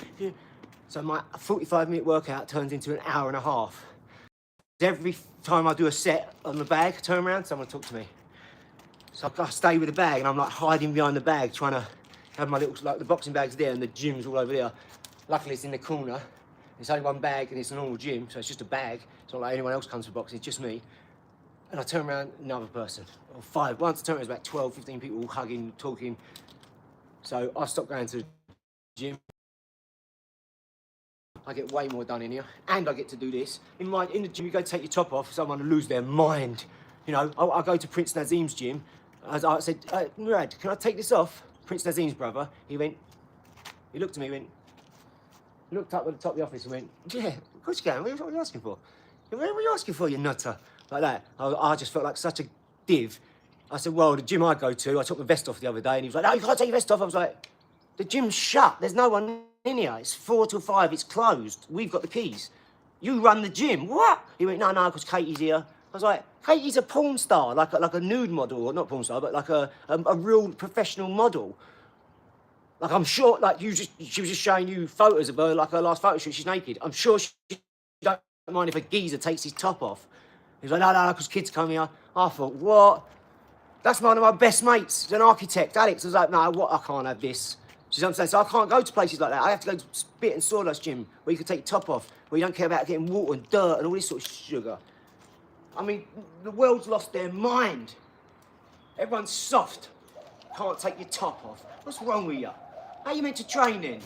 Speaker 2: So my 45-minute workout turns into an hour and a half. Every time I do a set on the bag, turn around, someone talk to me. So I stay with the bag and I'm like hiding behind the bag, trying to have my little, like the boxing bag's there and the gym's all over there. Luckily it's in the corner. It's only one bag and it's a normal gym, so it's just a bag. It's not like anyone else comes for boxing, it's just me. And I turn around, another person, or five. Once I turn around, there's about 12, 15 people all hugging, talking. So I stopped going to the gym. I get way more done in here, and I get to do this. In the gym, you go take your top off, someone will lose their mind. You know, I go to Prince Nazim's gym. I said, Murad, can I take this off? Prince Nazim's brother. He looked at me, he looked up at the top of the office and went, yeah, of course you can. What are you asking for? What are you asking for, you nutter? Like that. I just felt like such a div. I said, well, the gym I go to, I took my vest off the other day, and he was like, no, you can't take your vest off. I was like, the gym's shut. There's no one in here. It's 4 till 5. It's closed. We've got the keys. You run the gym. What? He went, no, because Katie's here. I was like, Katie's a porn star, like a nude model, or not porn star, but like a real professional model. Like, I'm sure, like, she was just showing you photos of her, like her last photo shoot, she's naked. I'm sure she don't mind if a geezer takes his top off. He was like, no, because kids come here. I thought, what? That's one of my best mates. He's an architect, Alex. I was like, no, what? I can't have this. Do you know what I'm saying? So I can't go to places like that. I have to go to Spit and Sawdust Gym, where you can take your top off, where you don't care about getting water and dirt and all this sort of sugar. I mean, the world's lost their mind. Everyone's soft. Can't take your top off. What's wrong with you? How are you meant to train then?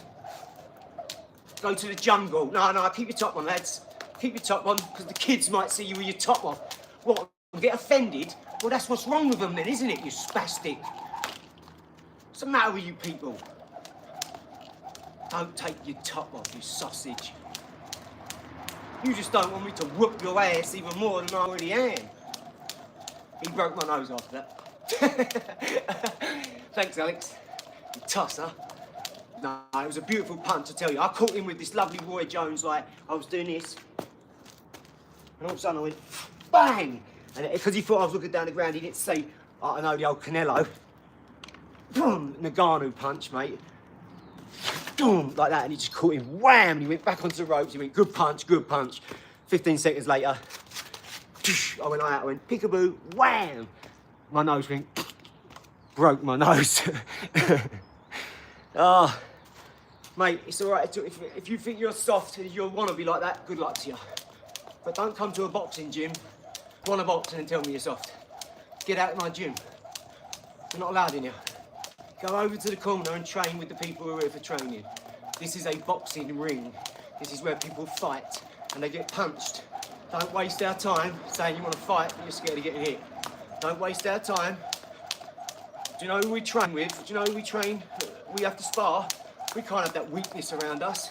Speaker 2: Go to the jungle. No, keep your top on, lads. Keep your top on, because the kids might see you with your top off. What, get offended? Well, that's what's wrong with them then, isn't it, you spastic? What's the matter with you people? Don't take your top off, you sausage. You just don't want me to whoop your ass even more than I already am. He broke my nose after that. Thanks, Alex. You tosser. No, it was a beautiful punch, I tell you. I caught him with this lovely Roy Jones, like, I was doing this. And all of a sudden I went, bang! And because he thought I was looking down the ground, he didn't say, oh, I know the old Canelo. Boom! Nagano punch, mate. Boom! Like that, and he just caught him, wham! And he went back onto the ropes, he went, good punch, good punch. 15 seconds later, I went like that, I went, peekaboo, wham! My nose went, broke my nose. Oh, mate, it's all right. If you think you're soft and you want to be like that, good luck to you. But don't come to a boxing gym, want to box and tell me you're soft. Get out of my gym. You're not allowed in here. Go over to the corner and train with the people who are here for training. This is a boxing ring. This is where people fight and they get punched. Don't waste our time saying you want to fight but you're scared of getting hit. Don't waste our time. Do you know who we train with? Do you know who we train? We have to spar. We can't have that weakness around us.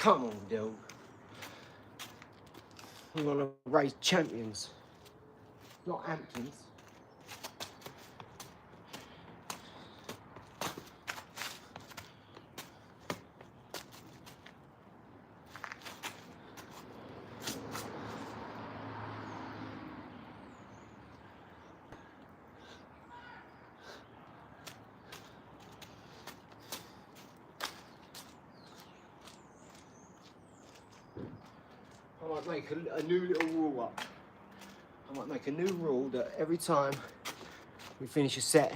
Speaker 2: Come on, Dill. We want to raise champions, not Amptons. I might make a new little rule up. I might make a new rule that every time we finish a set,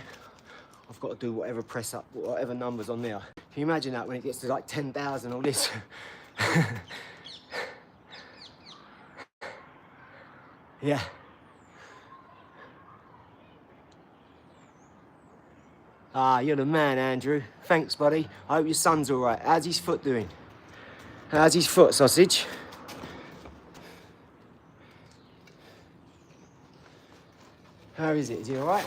Speaker 2: I've got to do whatever press up, whatever numbers on there. Can you imagine that when it gets to like 10,000 or this? Yeah. Ah, you're the man, Andrew. Thanks, buddy. I hope your son's all right. How's his foot doing? How's his foot, sausage? How is it? Is he all right?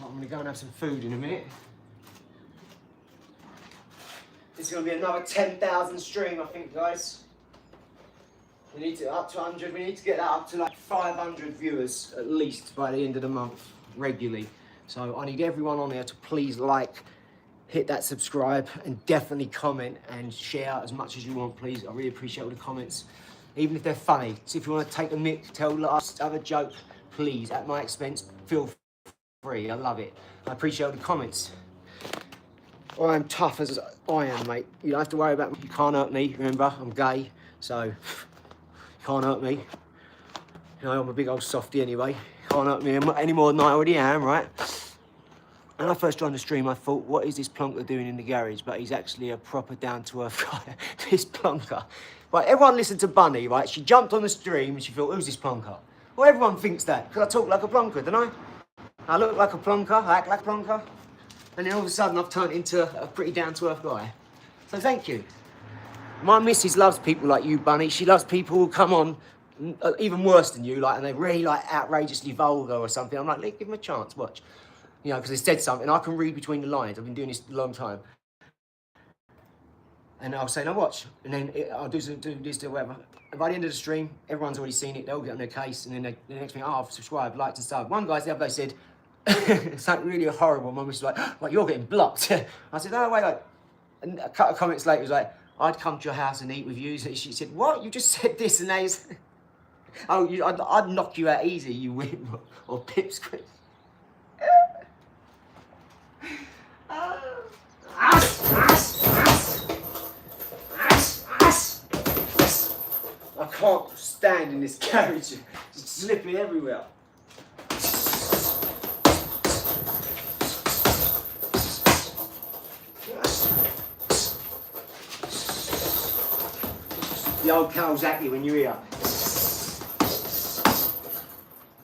Speaker 2: I'm going to go and have some food in a minute. This is going to be another 10,000 stream, I think, guys. We need to up to 100. We need to get that up to like 500 viewers at least by the end of the month, regularly. So I need everyone on there to please like, hit that subscribe, and definitely comment and share as much as you want, please. I really appreciate all the comments, even if they're funny. So if you want to take a mick, tell us, have a joke, please, at my expense, feel free. I love it. I appreciate all the comments. I'm tough as iron, mate. You don't have to worry about me. You can't hurt me, remember, I'm gay, so you can't hurt me. You know, I'm a big old softie anyway. You can't hurt me any more than I already am, right? When I first joined the stream, I thought, what is this plonker doing in the garage? But he's actually a proper down-to-earth guy, this plonker. Right, everyone listened to Bunny, right? She jumped on the stream and she thought, who's this plonker? Well, everyone thinks that, because I talk like a plonker, don't I? I look like a plonker, I act like a plonker. And then all of a sudden, I've turned into a pretty down-to-earth guy. So thank you. My missus loves people like you, Bunny. She loves people who come on even worse than you, like, and they're really, like, outrageously vulgar or something. I'm like, give them a chance, watch. You know, because they said something, I can read between the lines. I've been doing this a long time. And I'll say, no, watch. And then I'll do this or whatever. And by the end of the stream, everyone's already seen it. They'll get on their case. And then the next thing, I've subscribed, liked and stuff. One guy the other day said, something really horrible. Mum was like, you're getting blocked. I said, no, wait. And a couple of comments later, it was like, I'd come to your house and eat with you. So she said, what? You just said this and that. Oh, I'd knock you out easy, you win. Or pipsqueak. I can't stand in this carriage. It's slipping everywhere. The old Kawasaki when you're here.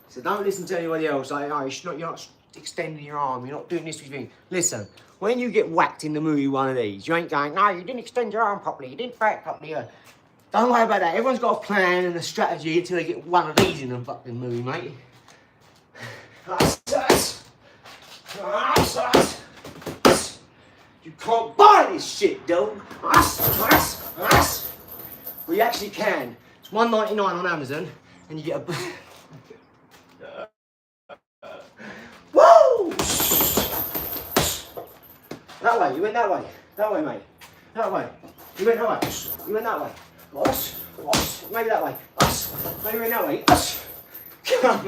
Speaker 2: So don't listen to anybody else. Like, oh, you're not extending your arm. You're not doing this with me. Listen, when you get whacked in the movie one of these, you ain't going, no, you didn't extend your arm properly. You didn't throw it properly. Don't worry about that. Everyone's got a plan and a strategy until they get one of these in the fucking movie, mate. You can't buy this shit, dog. Well, you actually can. It's $1.99 on Amazon, and you get a... Woo! That way, you went that way. That way, mate. That way. You went that way. You went that way. Us. Maybe that way. Us. Maybe you went that way. Us. Come on,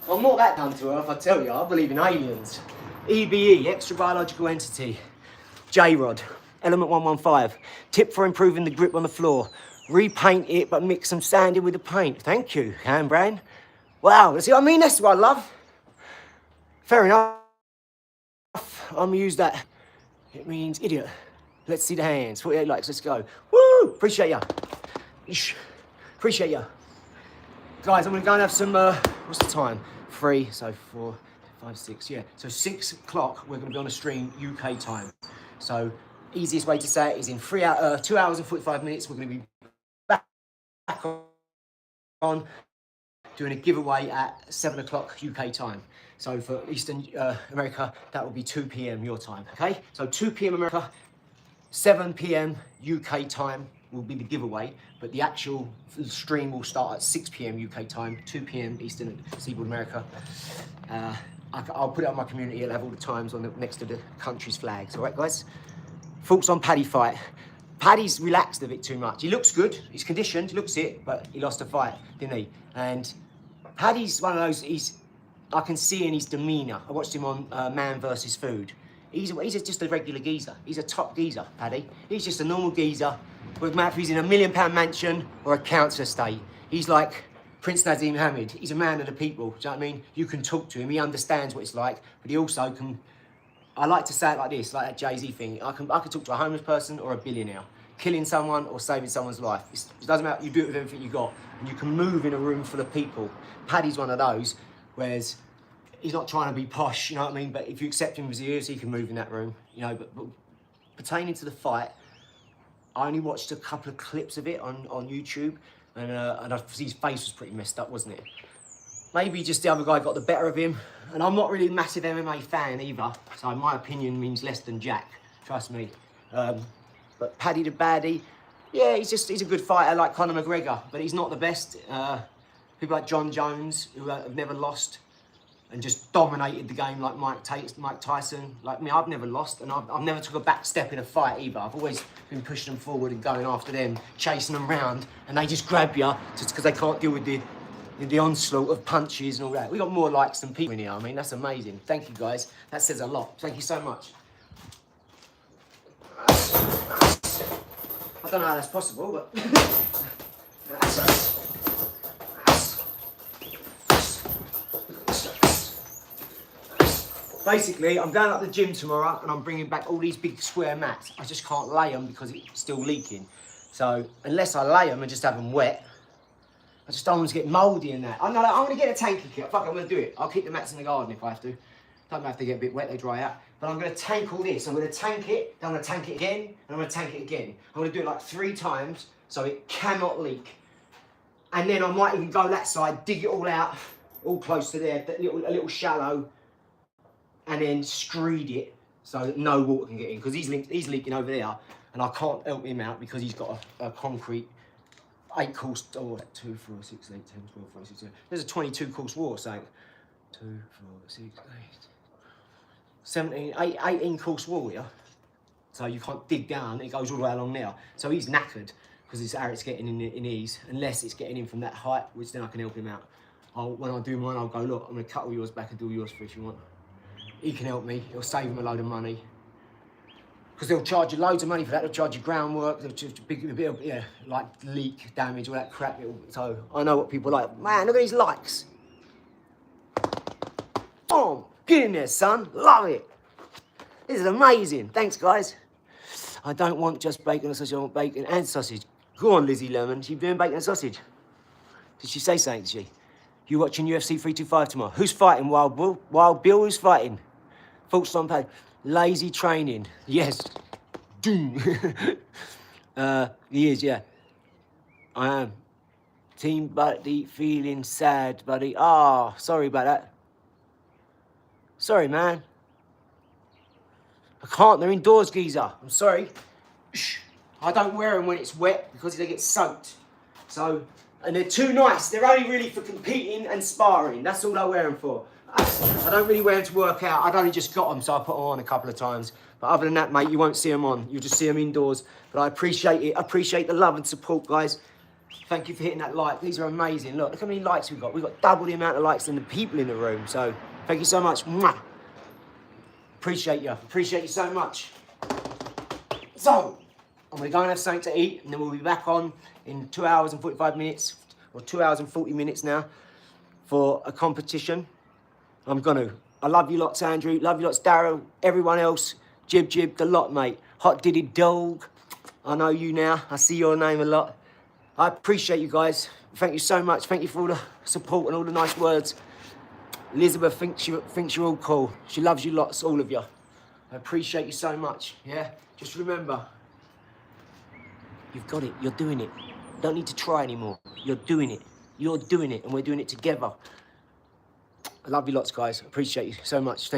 Speaker 2: I'm not that done to earth, I tell you. I believe in aliens. EBE, extra biological entity. J-Rod. Element 115. Tip for improving the grip on the floor. Repaint it, but mix some sanding with the paint. Thank you, Handbrain. Wow, see what I mean? That's what I love. Fair enough. I'm gonna use that. It means idiot. Let's see the hands. 48 likes, let's go. Woo! Appreciate ya. Appreciate ya. Guys, I'm gonna go and have some, what's the time? 3, so 4, 5, 6, yeah. So 6 o'clock, we're gonna be on a stream UK time. So, easiest way to say it is in 2 hours and 45 minutes, we're gonna be back on on doing a giveaway at 7 o'clock UK time. So for Eastern America, that will be 2 p.m. your time, okay? So 2 p.m. America, 7 p.m. UK time will be the giveaway, but the actual stream will start at 6 p.m. UK time, 2 p.m. Eastern Seaboard America. I'll put it on my community. It'll have all the times on next to the country's flags. All right, guys? Thoughts on Paddy fight? Paddy's relaxed a bit too much. He looks good. He's conditioned. He looks it, but he lost a fight, didn't he? And Paddy's one of those. I can see in his demeanour. I watched him on Man vs Food. He's just a regular geezer. He's a top geezer, Paddy. He's just a normal geezer. With Matt, he's in a £1 million mansion or a council estate. He's like Prince Nazim Hamid. He's a man of the people. Do you know what I mean? You can talk to him. He understands what it's like, but he also can. I like to say it like this, like that Jay-Z thing. I can talk to a homeless person or a billionaire, killing someone or saving someone's life. It doesn't matter. You do it with everything you got, and you can move in a room full of people. Paddy's one of those, whereas he's not trying to be posh. You know what I mean? But if you accept him as he is, he can move in that room. You know. But pertaining to the fight, I only watched a couple of clips of it on YouTube, and his face was pretty messed up, wasn't it? Maybe just the other guy got the better of him, and I'm not really a massive MMA fan either, so my opinion means less than Jack, trust me. But Paddy the Baddy, yeah, he's a good fighter like Conor McGregor, but he's not the best. People like John Jones, who have never lost, and just dominated the game like Mike Tyson. Like me, I've never lost, and I've never took a back step in a fight either. I've always been pushing them forward and going after them, chasing them round, and they just grab you just because they can't deal with the onslaught of punches and all that. We got more likes than people in here. I mean, that's amazing. Thank you, guys. That says a lot. Thank you so much. I don't know how that's possible, but basically, I'm going up to the gym tomorrow and I'm bringing back all these big square mats. I just can't lay them because it's still leaking. So unless I lay them and just have them wet, I just don't want to get mouldy in that. I'm going to get a tanky kit. Fuck, I'm going to do it. I'll keep the mats in the garden if I have to. Don't have to get a bit wet, they dry out. But I'm going to tank all this. I'm going to tank it, then I'm going to tank it again, and I'm going to tank it again. I'm going to do it like 3 times so it cannot leak. And then I might even go that side, dig it all out, all close to there, a little shallow, and then screed it so that no water can get in. Because he's leaking over there, and I can't help him out because he's got a concrete 8-course, 2, 4, 6, 8, 10, 12, 14, 16. There's a 22-course water, so 2, 4, 6, 8, 17, 18-course wall here. So you can't dig down, it goes all the way along there. So he's knackered because it's how it's getting in his, unless it's getting in from that height, which then I can help him out. When I do mine, I'll go, look, I'm going to cut all yours back and do yours for if you want. He can help me, it'll save him a load of money. Because they'll charge you loads of money for that, they'll charge you groundwork, they'll charge you a bit of, yeah, like leak damage, all that crap. So I know what people like. Man, look at these likes. Boom! Get in there, son. Love it. This is amazing. Thanks, guys. I don't want just bacon and sausage. I want bacon and sausage. Go on, Lizzie Lemon. She's doing bacon and sausage. Did she say something, did she? You watching UFC 325 tomorrow? Who's fighting? Wild Bill? Wild Bill, who's fighting? Thoughts on Paddy? Lazy training. Yes. Doom. He is, yeah. I am. Team Buddy feeling sad, buddy. Ah, sorry about that. Sorry, man. I can't, they're indoors, geezer. I'm sorry. I don't wear them when it's wet because they get soaked. So, and they're too nice. They're only really for competing and sparring. That's all I wear them for. I don't really wear them to work out. I've only just got them, so I put them on a couple of times. But other than that, mate, you won't see them on. You'll just see them indoors. But I appreciate it. I appreciate the love and support, guys. Thank you for hitting that like. These are amazing. Look how many likes we've got. We've got double the amount of likes than the people in the room. So, thank you so much. Mwah. Appreciate you. Appreciate you so much. So, I'm going to go and have something to eat, and then we'll be back on in 2 hours and 45 minutes, or 2 hours and 40 minutes now, for a competition. I'm going to. I love you lots, Andrew. Love you lots, Daryl. Everyone else. Jib, the lot, mate. Hot Diddy Dog. I know you now. I see your name a lot. I appreciate you guys. Thank you so much. Thank you for all the support and all the nice words. Elizabeth thinks you're all cool. She loves you lots, all of you. I appreciate you so much, yeah? Just remember, you've got it. You're doing it. You don't need to try anymore. You're doing it.
Speaker 1: You're doing it, and we're doing it together.
Speaker 2: I love you lots, guys. Appreciate you so much. Thank you.